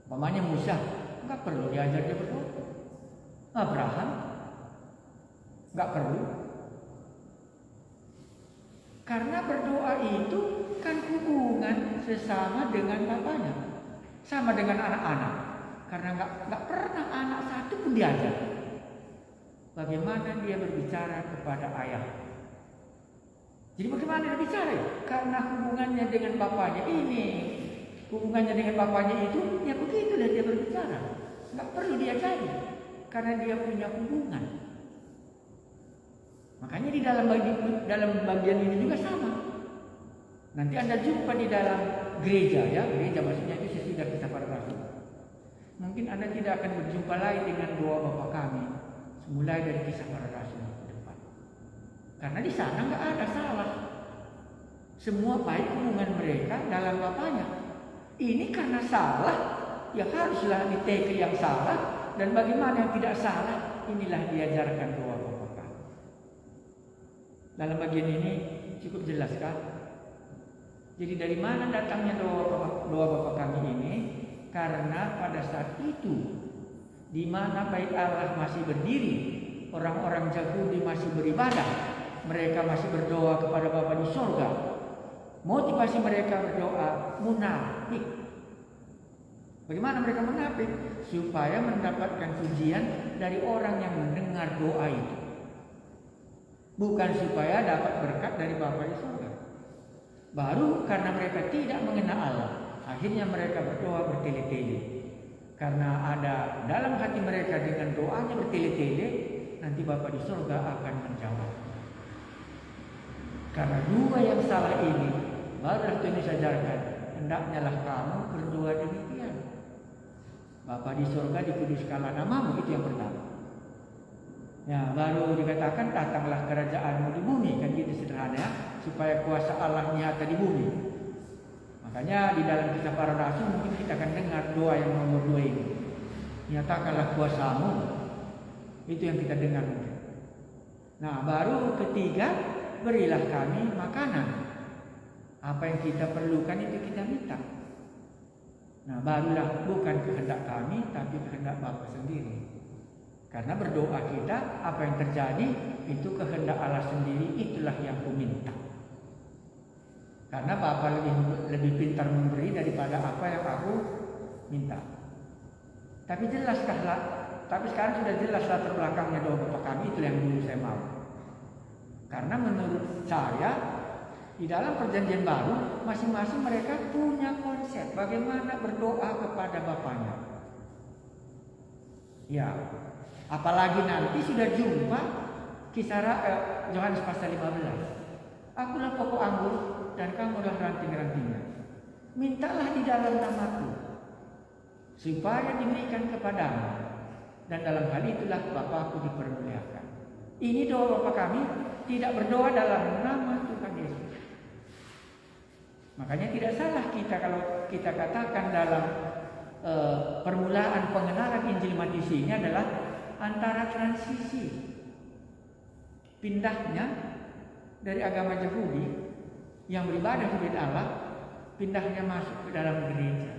Umpamanya Musa, nggak perlu diajar dia berdoa. Abraham, nggak perlu. Karena berdoa itu kan hubungan sesama dengan bapaknya, sama dengan anak-anak. Karena nggak pernah anak satu pun diajar bagaimana dia berbicara kepada ayah. Jadi bagaimana dia bicara? Karena hubungannya dengan bapaknya ini, hubungannya dengan bapaknya itu, ya begitulah dia berbicara. Nggak perlu diajari, karena dia punya hubungan. Makanya di dalam bagian ini juga sama. Nanti Anda jumpa di dalam gereja, ya, gereja maksudnya itu sesudah Kisah Para Rasul. Mungkin Anda tidak akan berjumpa lagi dengan doa Bapa kami, mulai dari Kisah Para Rasul ke depan. Karena di sana nggak ada salah. Semua baik hubungan mereka dalam Bapaknya. Ini karena salah, ya haruslah ditekel yang salah. Dan bagaimana yang tidak salah, inilah diajarkan doa Bapa kami. Dalam bagian ini cukup jelas kan? Jadi dari mana datangnya doa Bapa kami ini? Karena pada saat itu, di mana bait Allah masih berdiri, orang-orang Yahudi masih beribadah, mereka masih berdoa kepada Bapa di surga. Motivasi mereka berdoa munafik. Bagaimana mereka munafik? Supaya mendapatkan pujian dari orang yang mendengar doa itu. Bukan supaya dapat berkat dari Bapa di surga. Baru karena mereka tidak mengenal Allah, akhirnya mereka berdoa bertele-tele. Karena ada dalam hati mereka dengan doanya bertele-tele, nanti Bapa di surga akan menjawab. Karena dua yang salah ini, barulah Tuhan ajarkan, hendaknya lah kamu berdoa demikian. Bapa di surga dikuduskanlah namamu, itu yang pertama. Ya, baru dikatakan datanglah kerajaanmu di bumi, kan gitu sederhana, supaya kuasa Allah nyata di bumi. Makanya di dalam Kisah Para Rasul mungkin kita akan dengar doa yang nomor 2 ini. Nyatakanlah kuasamu. Itu yang kita dengar. Nah, baru ketiga, berilah kami makanan. Apa yang kita perlukan itu kita minta. Nah, barulah bukan kehendak kami, tapi kehendak Bapa sendiri. Karena berdoa kita, apa yang terjadi itu kehendak Allah sendiri, itulah yang ku minta. Karena Bapa lebih pintar memberi daripada apa yang aku minta. Tapi sekarang sudah jelas latar belakangnya doa Bapa kami, itu yang dulu saya mau. Karena menurut saya di dalam perjanjian baru masing-masing mereka punya konsep bagaimana berdoa kepada Bapaknya. Ya, apalagi nanti sudah jumpa kisah Yohanes pasal 15. Akulah pokok anggur dan kamulah ranting-rantingnya. Mintalah di dalam namaku supaya diberikan kepadamu. Dan dalam hal itulah Bapakku dipermuliakan. Ini doa Bapa kami, tidak berdoa dalam nama Tuhan Yesus. Makanya tidak salah kita kalau kita katakan dalam permulaan pengenalan Injil Matius ini adalah antara transisi pindahnya dari agama Yahudi yang beribadah di bait Allah, pindahnya masuk ke dalam gereja.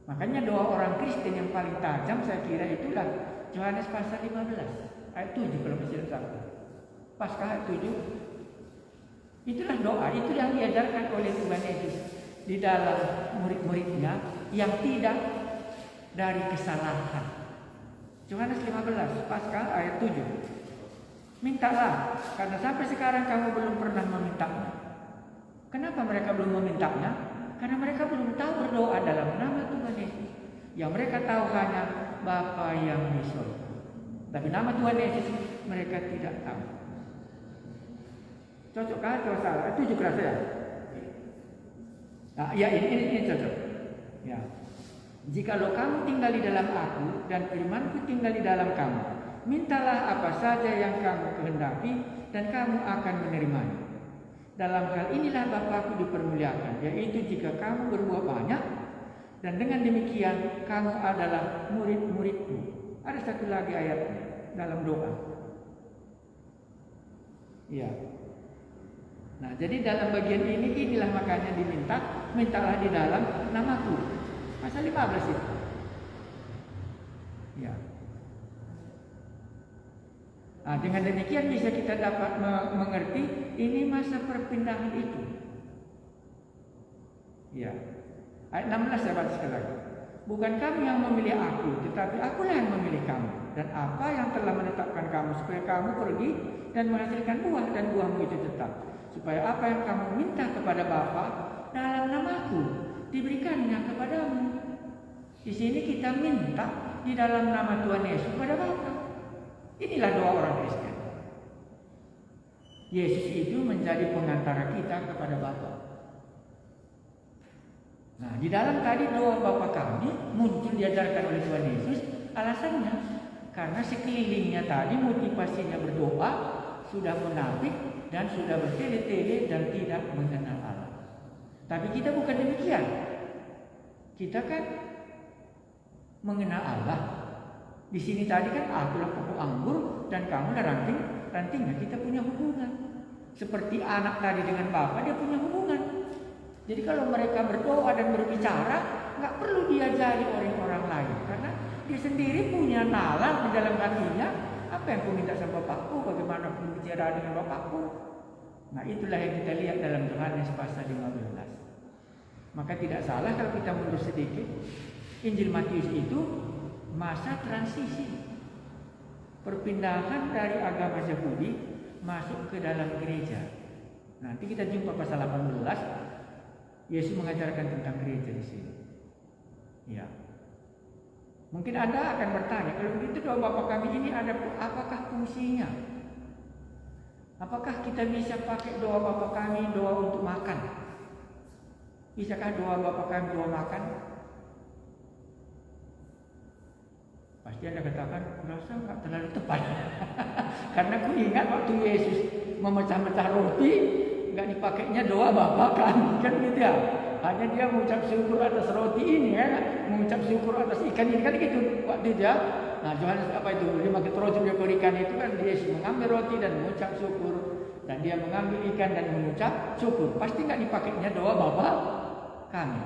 Makanya doa orang Kristen yang paling tajam saya kira itulah Yohanes pasal 15 ayat 7 kalau masih ada. Paskah ayat 7. Itulah doa, itu yang diajarkan oleh Tuhan Yesus di dalam murid-muridnya yang tidak dari kesalahan. Yohanes 15 Paskah ayat 7. Mintalah, karena sampai sekarang kamu belum pernah memintanya. Kenapa mereka belum memintanya? Karena mereka belum tahu berdoa dalam nama Tuhan Yesus. Yang mereka tahu hanya Bapa yang di surga. Tapi nama Tuhan Yesus mereka tidak tahu. Cocok kan atau salah? Itu juga saya. Nah, ya ini cocok. Ya. Jikalau kamu tinggal di dalam aku dan firman-Ku tinggal di dalam kamu, mintalah apa saja yang kamu kehendaki dan kamu akan menerimanya. Dalam hal inilah Bapa-Ku dipermuliakan, yaitu jika kamu berbuah banyak dan dengan demikian kamu adalah murid-murid-Ku. Ada satu lagi ayatnya dalam doa. Ya. Nah, jadi dalam bagian ini inilah makanya mintalah di dalam namaku. Pasal 15 itu. Ya. Nah, dengan demikian bisa kita dapat mengerti ini masa perpindahan itu. Ya. Ayat 16 saya baca sekali lagi. Bukan kamu yang memilih aku, tetapi akulah yang memilih kamu. Dan apa yang telah menetapkan kamu supaya kamu pergi dan menghasilkan buah dan buahmu itu tetap. Supaya apa yang kamu minta kepada Bapa dalam namaku diberikannya kepadamu. Di sini kita minta di dalam nama Tuhan Yesus kepada Bapa. Inilah doa orang Kristen. Yesus itu menjadi pengantara kita kepada Bapa. Nah, di dalam tadi doa Bapa kami muncul diajarkan oleh Tuhan Yesus, alasannya karena sekelilingnya tadi motivasinya berdoa sudah munafik dan sudah bertele-tele dan tidak mengenal Allah. Tapi kita bukan demikian. Kita kan mengenal Allah. Di sini tadi kan akulah pokok anggur dan kamulah rantingnya. Kita punya hubungan. Seperti anak tadi dengan Bapa, dia punya hubungan. Jadi kalau mereka berdoa dan berbicara, nggak perlu diajari oleh orang lain, karena dia sendiri punya nalar di dalam hatinya. Apa yang ku minta sama Bapakku, bagaimana aku berbicara dengan Bapakku. Nah, itulah yang kita lihat dalam Yohanes pasal 15. Maka tidak salah kalau kita mundur sedikit. Injil Matius itu masa transisi, perpindahan dari agama Yahudi masuk ke dalam gereja. Nanti kita jumpa pasal 18. Yesus mengajarkan tentang gereja di sini. Ya. Mungkin Anda akan bertanya, kalau begitu doa Bapa kami ini ada apakah fungsinya? Apakah kita bisa pakai doa Bapa kami doa untuk makan? Bisakah doa Bapa kami doa makan? Pasti Anda katakan, merasa nggak terlalu tepat. Karena aku ingat waktu Yesus memecah-mecah roti, nggak dipakainya doa Bapa kami, kan gitu ya. Hanya dia mengucap syukur atas roti ini, kan? Mengucap syukur atas ikan ini, kan gitu waktu dia. Nah, Yohanes apa itu? 5 roti 2 ikan itu kan Yesus mengambil roti dan mengucap syukur, dan dia mengambil ikan dan mengucap syukur. Pasti nggak dipakainya doa Bapa kami,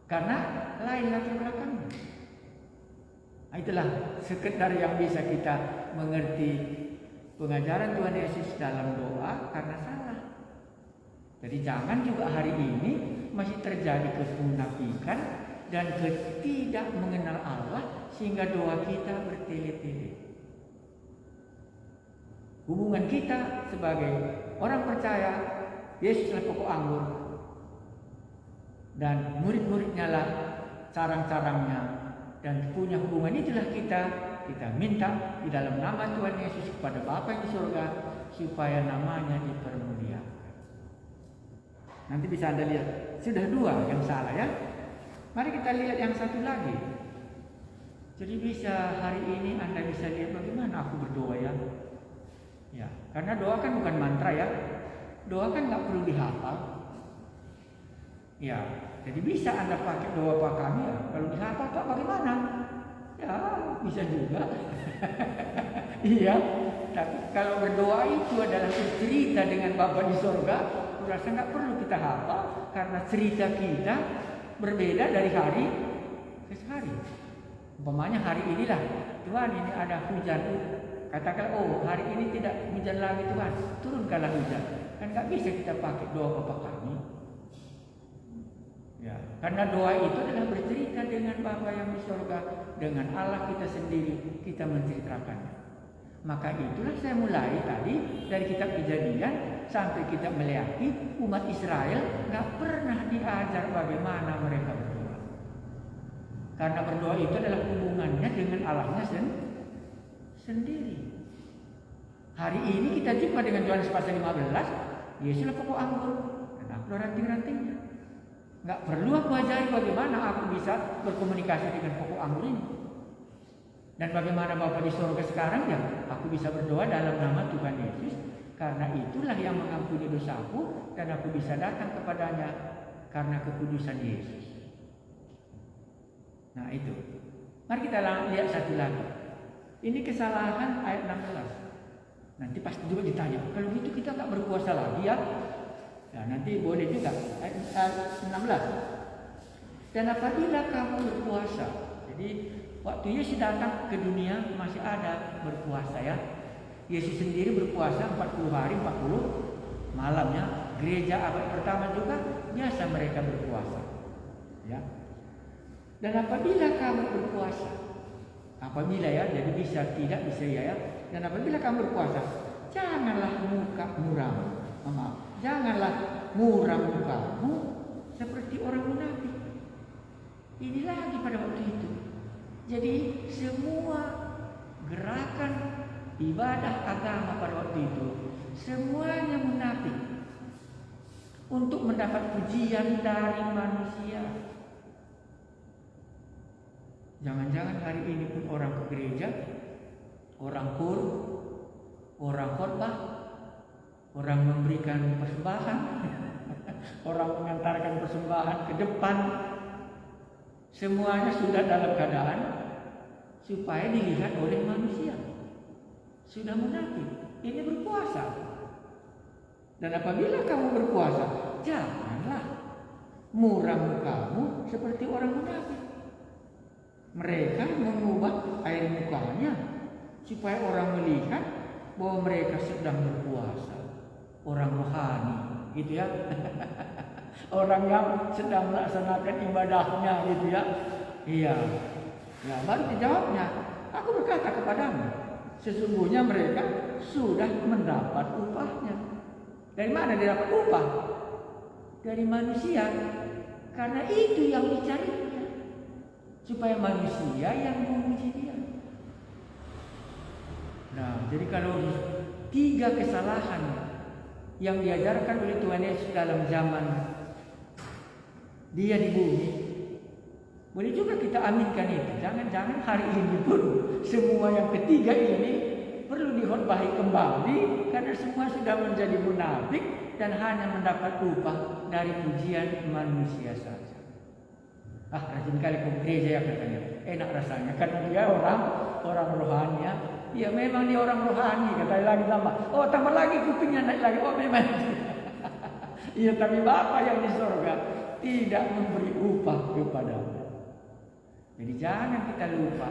karena lain latar belakangnya. Nah, itulah sekedar yang bisa kita mengerti pengajaran Tuhan Yesus dalam doa karena salah. Jadi jangan juga hari ini masih terjadi kemunafikan dan ketidak mengenal Allah sehingga doa kita bertele-tele. Hubungan kita sebagai orang percaya, Yesuslah pokok anggur dan murid-muridnya lah carang-carangnya, dan punya hubungan itulah kita minta di dalam nama Tuhan Yesus kepada Bapa yang di surga supaya namanya dipermuliakan. Nanti bisa Anda lihat, sudah 2 yang salah ya. Mari kita lihat yang satu lagi. Jadi bisa hari ini Anda bisa lihat bagaimana aku berdoa ya. Ya, karena doa kan bukan mantra ya. Doa kan nggak perlu dihafal. Ya, jadi bisa Anda pakai doa Bapa kami ya. Kalau dihafal tak bagaimana? Ya, bisa juga. Iya, tapi kalau berdoa itu adalah cerita dengan Bapa di surga, rasa nggak perlu kita hafal karena cerita kita berbeda dari hari ke hari. Umpamanya hari inilah, Tuhan ini ada hujan. Katakan, oh hari ini tidak hujan lagi Tuhan, turunkanlah hujan. Kan nggak bisa kita pakai doa Bapa kami. Ya, karena doa itu adalah bercerita dengan Bapa yang di surga, dengan Allah kita sendiri, kita menceritakannya. Maka itulah saya mulai tadi dari kitab Kejadian sampai kita melewati umat Israel nggak pernah diajar bagaimana mereka berdoa. Karena berdoa itu adalah hubungannya dengan Allahnya sendiri. Hari ini kita jumpa dengan Yohanes pasal 15, Yesuslah pokok anggur dan aku ranting-rantingnya. Nggak perlu aku ajari bagaimana aku bisa berkomunikasi dengan pokok anggur ini. Dan bagaimana Bapa di surga sekarang ya, aku bisa berdoa dalam nama Tuhan Yesus, karena itulah yang mengampuni dosaku dan aku bisa datang kepadanya karena kekudusan Yesus. Nah itu. Mari kita lihat satu lagi. Ini kesalahan ayat 16. Nanti pasti juga ditanya, kalau gitu kita nggak berpuasa lagi ya? Ya nanti boleh juga. Ayat 16. Dan apabila kamu berpuasa, jadi waktu Yesus datang ke dunia masih ada berpuasa ya. Yesus sendiri berpuasa 40 hari 40 malamnya. Gereja abad pertama juga biasa mereka berpuasa. Ya. Dan apabila kamu berpuasa, apabila ya, jadi bisa tidak bisa ya. Dan apabila kamu berpuasa, janganlah janganlah muram mukamu seperti orang munafik. Ini lagi pada waktu itu. Jadi semua gerakan ibadah agama pada waktu itu semuanya munafik untuk mendapat pujian dari manusia. Jangan-jangan hari ini pun orang ke gereja, orang kur, orang khotbah, orang memberikan persembahan, orang mengantarkan persembahan ke depan, semuanya sudah dalam keadaan supaya dilihat oleh manusia. Sudah munafik. Ini berpuasa. Dan apabila kamu berpuasa, janganlah muram kamu seperti orang munafik. Mereka mengubah air mukanya supaya orang melihat bahwa mereka sedang berpuasa. Orang rohani, gitu ya. Orang yang sedang melaksanakan ibadahnya, gitu ya. Iya. Ya, baru dijawabnya, aku berkata kepadamu, sesungguhnya mereka sudah mendapat upahnya. Dari mana dia dapat upah? Dari manusia. Karena itu yang dicarinya. Supaya manusia yang memuji dia. Nah, jadi kalau 3 kesalahan yang diajarkan oleh Tuhan Yesus dalam zaman dia di bumi, boleh juga kita aminkan itu. Jangan-jangan hari ini pun semua yang ketiga ini perlu dikhotbahi kembali, karena semua sudah menjadi munafik dan hanya mendapat upah dari pujian manusia saja. Rajin kali ke gereja ya katanya, enak rasanya karena dia orang rohani ya. Ya memang dia orang rohani, kata lagi tambah. Oh tambah lagi kupingnya naik lagi. Oh memang. Iya tapi Bapa yang di surga tidak memberi upah kepadamu. Jadi jangan kita lupa,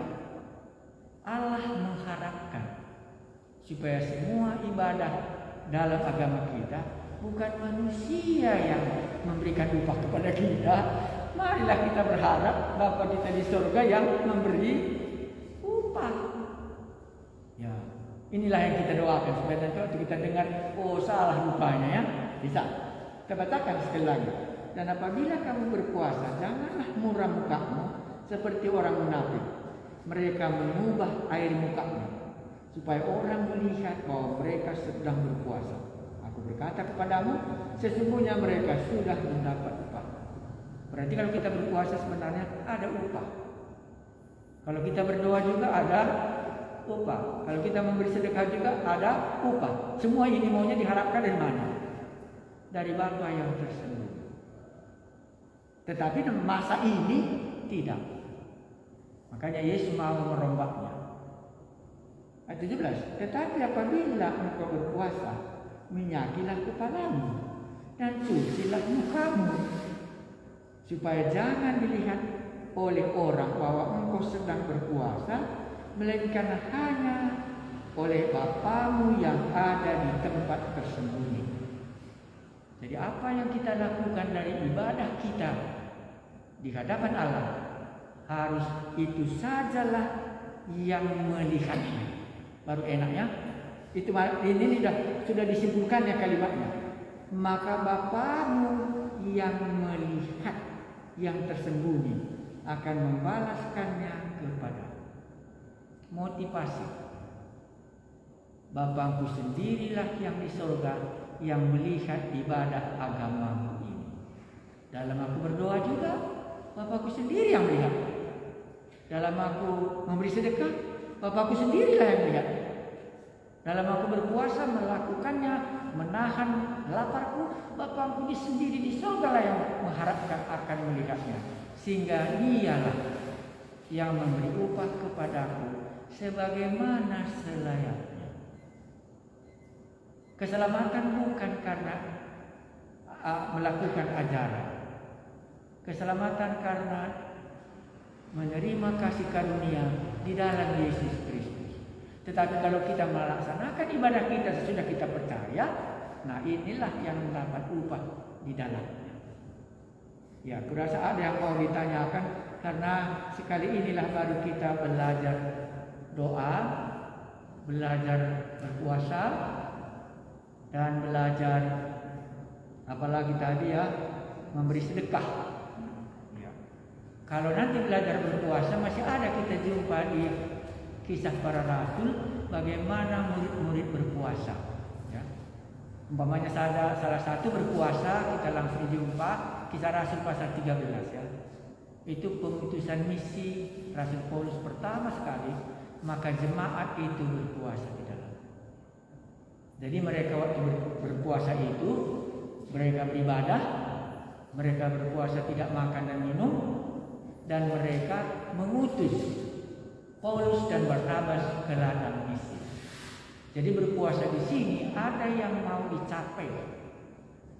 Allah mengharapkan supaya semua ibadah dalam agama kita bukan manusia yang memberikan upah kepada kita. Marilah kita berharap Bapa kita di surga yang memberi upah. Ya, inilah yang kita doakan supaya nanti waktu kita dengar, oh salah rupanya ya, bisa. Kita bacakan sekali lagi. Dan apabila kamu berpuasa, janganlah muram mukamu seperti orang munafik. Mereka mengubah air mukanya supaya orang melihat bahwa mereka sedang berpuasa. Aku berkata kepadamu, sesungguhnya mereka sudah mendapat upah. Berarti kalau kita berpuasa sebenarnya ada upah. Kalau kita berdoa juga ada upah. Kalau kita memberi sedekah juga ada upah. Semua ini maunya diharapkan dari mana? Dari Bapa yang tersembunyi. Tetapi masa ini tidak. Makanya Yesus mau merombaknya. Ayat 17. Tetapi apabila engkau berpuasa, minyakilah kepalamu dan cucilah mukamu, supaya jangan dilihat oleh orang bahwa engkau sedang berpuasa, melainkan hanya oleh Bapamu yang ada di tempat tersembunyi. Jadi apa yang kita lakukan dari ibadah kita di hadapan Allah, harus itu sajalah yang melihatnya. Baru enaknya. Itu ini sudah disimpulkan ya kalimatnya. Maka Bapamu yang melihat yang tersembunyi akan membalaskannya kepada. Motivasi. Bapakku sendirilah yang di surga yang melihat ibadah agamamu ini. Dalam aku berdoa juga, Bapakku sendiri yang melihat. Dalam aku memberi sedekah, Bapakku sendirilah yang melihat. Dalam aku berpuasa melakukannya, menahan laparku, Bapakku sendiri di surga lah yang mengharapkan akan melihatnya. Sehingga dialah yang memberi upah kepadaku sebagaimana selayaknya. Keselamatan bukan karena melakukan ajaran. Keselamatan karena menerima kasih karunia di dalam Yesus Kristus. Tetapi kalau kita melaksanakan ibadah kita sesudah kita percaya, nah inilah yang mendapat upah di dalamnya. Ya, kurasa ada yang mau ditanyakan, karena sekali inilah baru kita belajar doa, belajar berpuasa, dan belajar apalagi tadi ya, memberi sedekah. Ya. Kalau nanti belajar berpuasa, masih ada kita jumpa di Kisah Para Rasul bagaimana murid-murid berpuasa. Ya. Umpamanya salah satu berpuasa, kita langsung jumpa Kisah Rasul pasal 13 ya. Itu pengutusan misi Rasul Paulus pertama sekali, maka jemaat itu berpuasa di dalam. Jadi mereka waktu berpuasa itu, mereka beribadah, mereka berpuasa tidak makan dan minum, dan mereka mengutus Paulus dan Barnabas ke ladang misi. Jadi berpuasa di sini ada yang mau dicapai,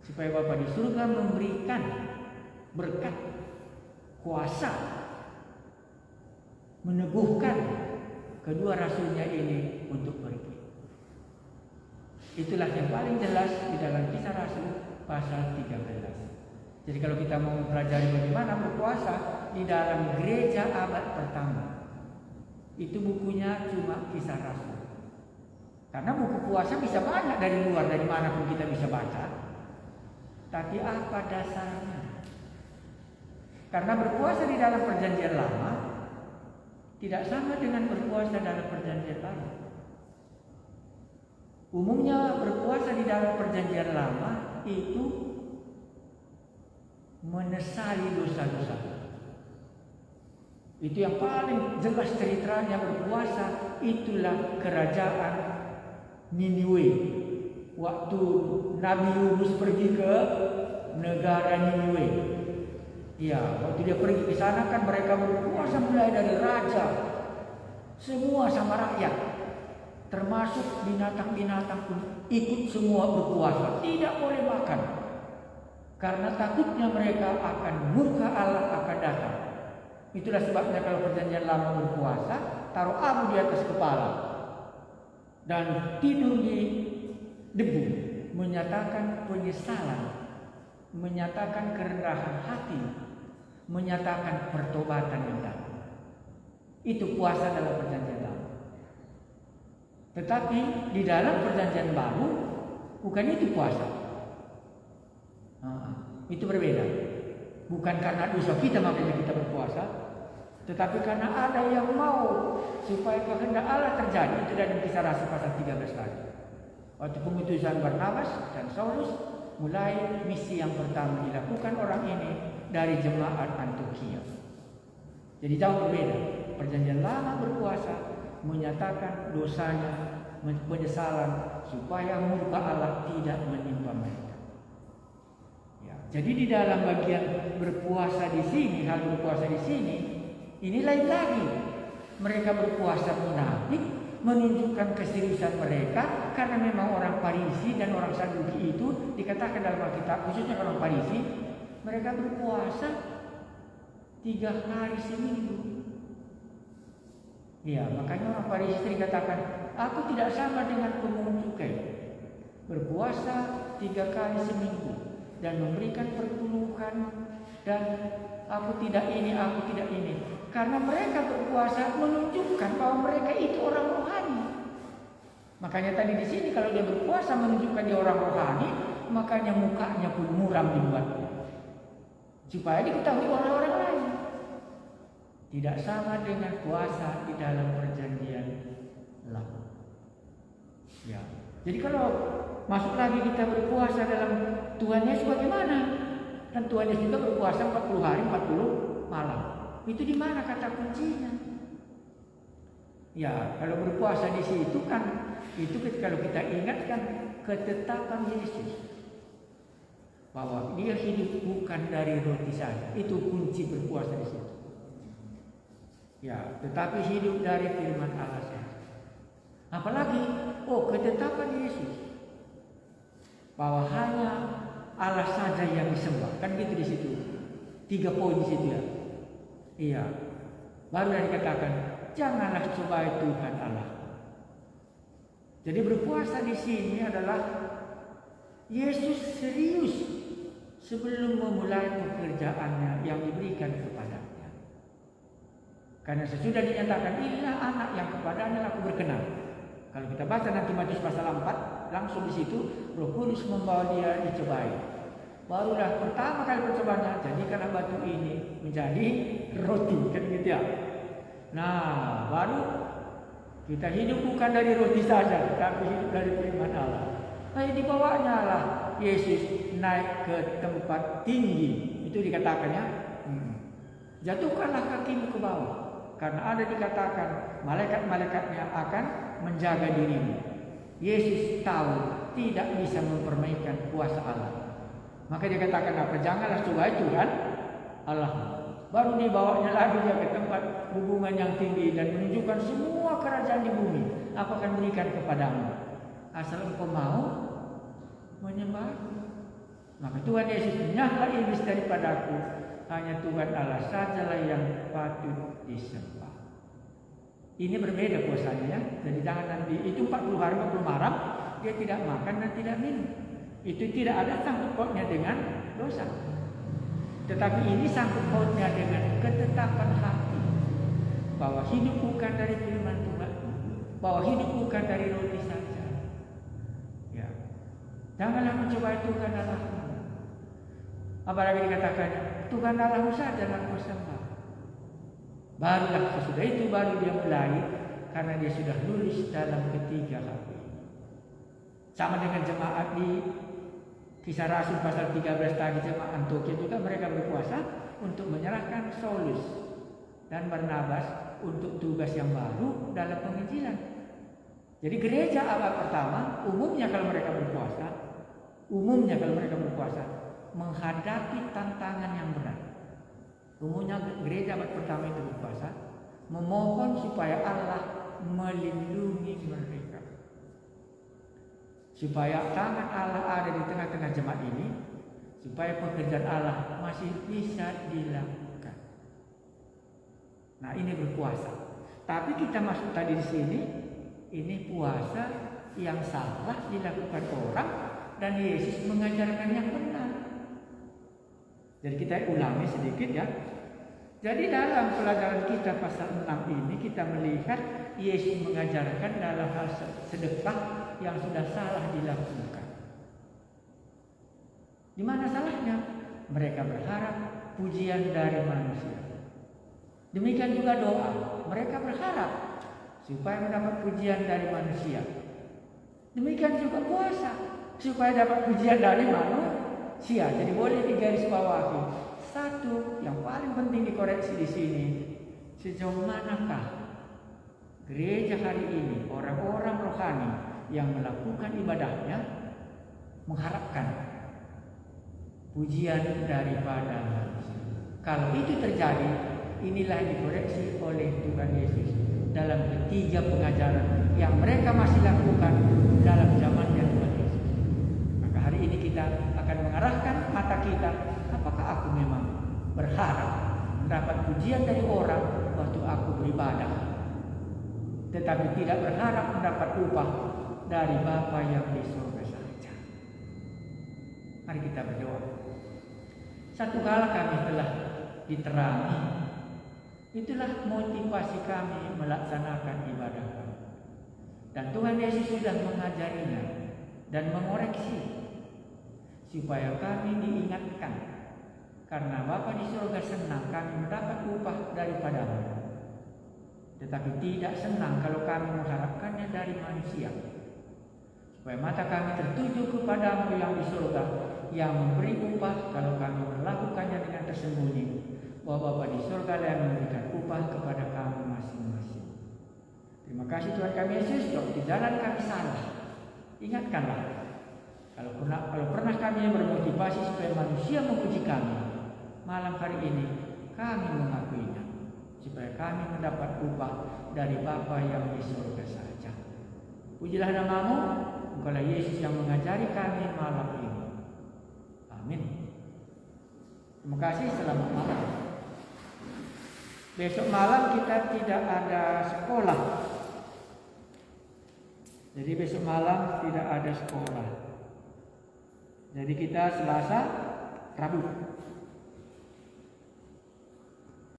supaya Bapa di surga memberikan berkat, kuasa, meneguhkan kedua rasulnya ini untuk pergi. Itulah yang paling jelas di dalam Kisah Rasul pasal 13. Jadi kalau kita mau mempelajari bagaimana berpuasa di dalam gereja abad pertama, itu bukunya cuma Kisah Rasul. Karena buku puasa bisa banyak dari luar, dari mana pun kita bisa baca. Tapi apa dasarnya? Karena berpuasa di dalam perjanjian lama tidak sama dengan berpuasa dalam perjanjian baru. Umumnya berpuasa di dalam perjanjian lama itu menyesali dosa-dosa. Itu yang paling jelas ceritanya berpuasa. Itulah kerajaan Niniwe. Waktu Nabi Yunus pergi ke negara Niniwe. Ya, waktu dia pergi ke sana kan mereka berpuasa mulai dari raja, semua sama rakyat. Termasuk binatang-binatang pun ikut semua berpuasa. Tidak boleh makan. Karena takutnya mereka akan murka Allah akan datang. Itulah sebabnya kalau perjanjian lama berpuasa, taruh abu di atas kepala dan tidur di debu, menyatakan penyesalan, menyatakan kerendahan hati, menyatakan pertobatan yang dalam. Itu puasa dalam perjanjian lama. Tetapi di dalam perjanjian baru bukan itu puasa. Itu berbeda. Bukan karena dosa kita makanya kita berpuasa, tetapi karena ada yang mau supaya kehendak Allah terjadi. Itu dalam Kisah Rasul pasal 13 tadi. Waktu pengutusan Barnabas dan Saulus, mulai misi yang pertama dilakukan orang ini dari jemaat Antiokhia. Jadi jauh berbeda. Perjanjian lama berpuasa menyatakan dosanya, penyesalan supaya murka Allah tidak menimpa mereka. Ya, jadi di dalam bagian berpuasa di sini, hal berpuasa di sini, ini lain lagi. Mereka berpuasa munafik, menunjukkan keseriusan mereka karena memang orang Farisi dan orang Saduki itu dikatakan dalam Alkitab, khususnya orang Farisi, mereka berpuasa 3 hari seminggu. Ya, makanya orang Farisi dikatakan, aku tidak sama dengan pemungut cukai, berpuasa 3 kali seminggu dan memberikan perpuluhan, dan aku tidak ini, aku tidak ini. Karena mereka berpuasa menunjukkan bahwa mereka itu orang rohani. Makanya tadi di sini kalau dia berpuasa menunjukkan dia orang rohani, makanya mukanya pun muram dibuatnya, supaya diketahui orang-orang lain. Tidak sama dengan puasa di dalam perjanjian lama. Ya. Jadi kalau masuk lagi kita berpuasa dalam Tuhan Yesus bagaimana? Dan Tuhan Yesus juga berpuasa 40 hari 40 malam. Itu di mana kata kuncinya? Ya, kalau berpuasa di situ kan, itu kalau kita ingatkan ketetapan Yesus, bahwa dia hidup bukan dari roti saja. Itu kunci berpuasa di situ. Ya, tetapi hidup dari firman Allah saja. Apalagi, ketetapan Yesus. bahwa hanya Allah saja yang disembah. Kan gitu di situ. 3 poin di situ ya. Iya. Baru dikatakan janganlah cobai Tuhan Allah. Jadi berpuasa di sini adalah Yesus serius sebelum memulai pekerjaannya yang diberikan kepadanya. Karena sesudah dinyatakan inilah anak yang kepadanya aku berkenan. Kalau kita baca nanti Matius pasal 4, langsung di situ Roh Kudus membawa dia dicobai. Barulah pertama kali percobaannya, jadikanlah batu ini menjadi roti, kan gitu ya. Nah, baru kita hidup bukan dari roti saja, tapi hidup dari firman Allah. Nah, dibawanya lah Yesus naik ke tempat tinggi. Itu dikatakannya, jatuhkanlah kakimu ke bawah, karena ada dikatakan malaikat-malaikatnya akan menjaga dirimu. Yesus tahu tidak bisa mempermainkan kuasa Allah. Maka dia katakan apa? Janganlah cobai Tuhan Allah. Baru dibawanya lagi dia ke tempat hubungan yang tinggi dan menunjukkan semua kerajaan di bumi aku akan berikan kepadamu, asal engkau mau menyembah. Maka Tuhan Yesus, nyahlah iblis daripadaku, hanya Tuhan Allah sajalah yang patut disembah. Ini berbeda puasanya ya. Jadi jangan nanti itu 40 hari 40 malam dia tidak makan dan tidak minum. Itu tidak ada sangkut pautnya dengan dosa. Tetapi ini sangkut pautnya dengan ketetapan hati bahwa hidup bukan dari firman Tuhan, bahwa hidup bukan dari roti saja. Ya. Janganlah mencobai Tuhan Allahmu. Apalagi dikatakan Tuhan Allahmu saja yang kau sembah. Barulah sesudah itu baru dia mulai, karena dia sudah lulus dalam ketiga hal ini. Sama dengan jemaat di Kisah Rasul pasal 13 tadi, jemaat Antiokhia juga mereka berpuasa untuk menyerahkan Saulus dan Barnabas untuk tugas yang baru dalam penginjilan. Jadi gereja abad pertama umumnya kalau mereka berpuasa menghadapi tantangan yang berat. Umumnya gereja abad pertama itu berpuasa memohon supaya Allah melindungi mereka, supaya tangan Allah ada di tengah-tengah jemaat ini, supaya pekerjaan Allah masih bisa dilakukan. Nah, ini berpuasa. Tapi kita masuk tadi di sini, ini puasa yang salah dilakukan orang dan Yesus mengajarkan yang benar. Jadi kita ulangi sedikit ya. Jadi dalam pelajaran kita pasal 6 ini kita melihat Yesus mengajarkan dalam hal sedekah yang sudah salah dilakukan. Di mana salahnya? Mereka berharap pujian dari manusia. Demikian juga doa. Mereka berharap supaya mendapat pujian dari manusia. Demikian juga puasa, supaya dapat pujian dari manusia. Jadi boleh digarisbawahi. Satu yang paling penting dikoreksi di sini, sejauh manakah gereja hari ini, orang-orang rohani yang melakukan ibadahnya mengharapkan pujian daripada manusia. Kalau itu terjadi, inilah yang dikoreksi oleh Tuhan Yesus dalam ketiga pengajaran yang mereka masih lakukan dalam zamannya Tuhan Yesus. Maka hari ini kita akan mengarahkan mata kita, apakah aku memang berharap mendapat pujian dari orang waktu aku beribadah, tetapi tidak berharap mendapat upah dari Bapa yang di surga saja. Mari kita berdoa. Satu kala kami telah diterangi, itulah motivasi kami melaksanakan ibadah kami. Dan Tuhan Yesus sudah mengajarinya dan mengoreksi supaya kami diingatkan, karena Bapa di surga senang kami mendapat upah daripada-Mu. Tetapi tidak senang kalau kami mengharapkannya dari manusia. Supaya mata kami tertuju kepada-Mu yang di surga, yang memberi upah kalau kami melakukannya dengan tersembunyi. Bahwa Bapa di surga yang memberikan upah kepada kami masing-masing. Terima kasih Tuhan kami Yesus, kalau di jalan kami salah, ingatkanlah. Kalau pernah kami yang bermotivasi supaya manusia memuji kami, malam hari ini kami mengakuinya, supaya kami mendapat upah dari Bapa yang di surga saja. Pujilah nama-Mu, Engkaulah Yesus yang mengajari kami malam ini. Amin. Terima kasih, selamat malam. Besok malam kita tidak ada sekolah. Jadi besok malam tidak ada sekolah. Jadi kita Selasa, Rabu.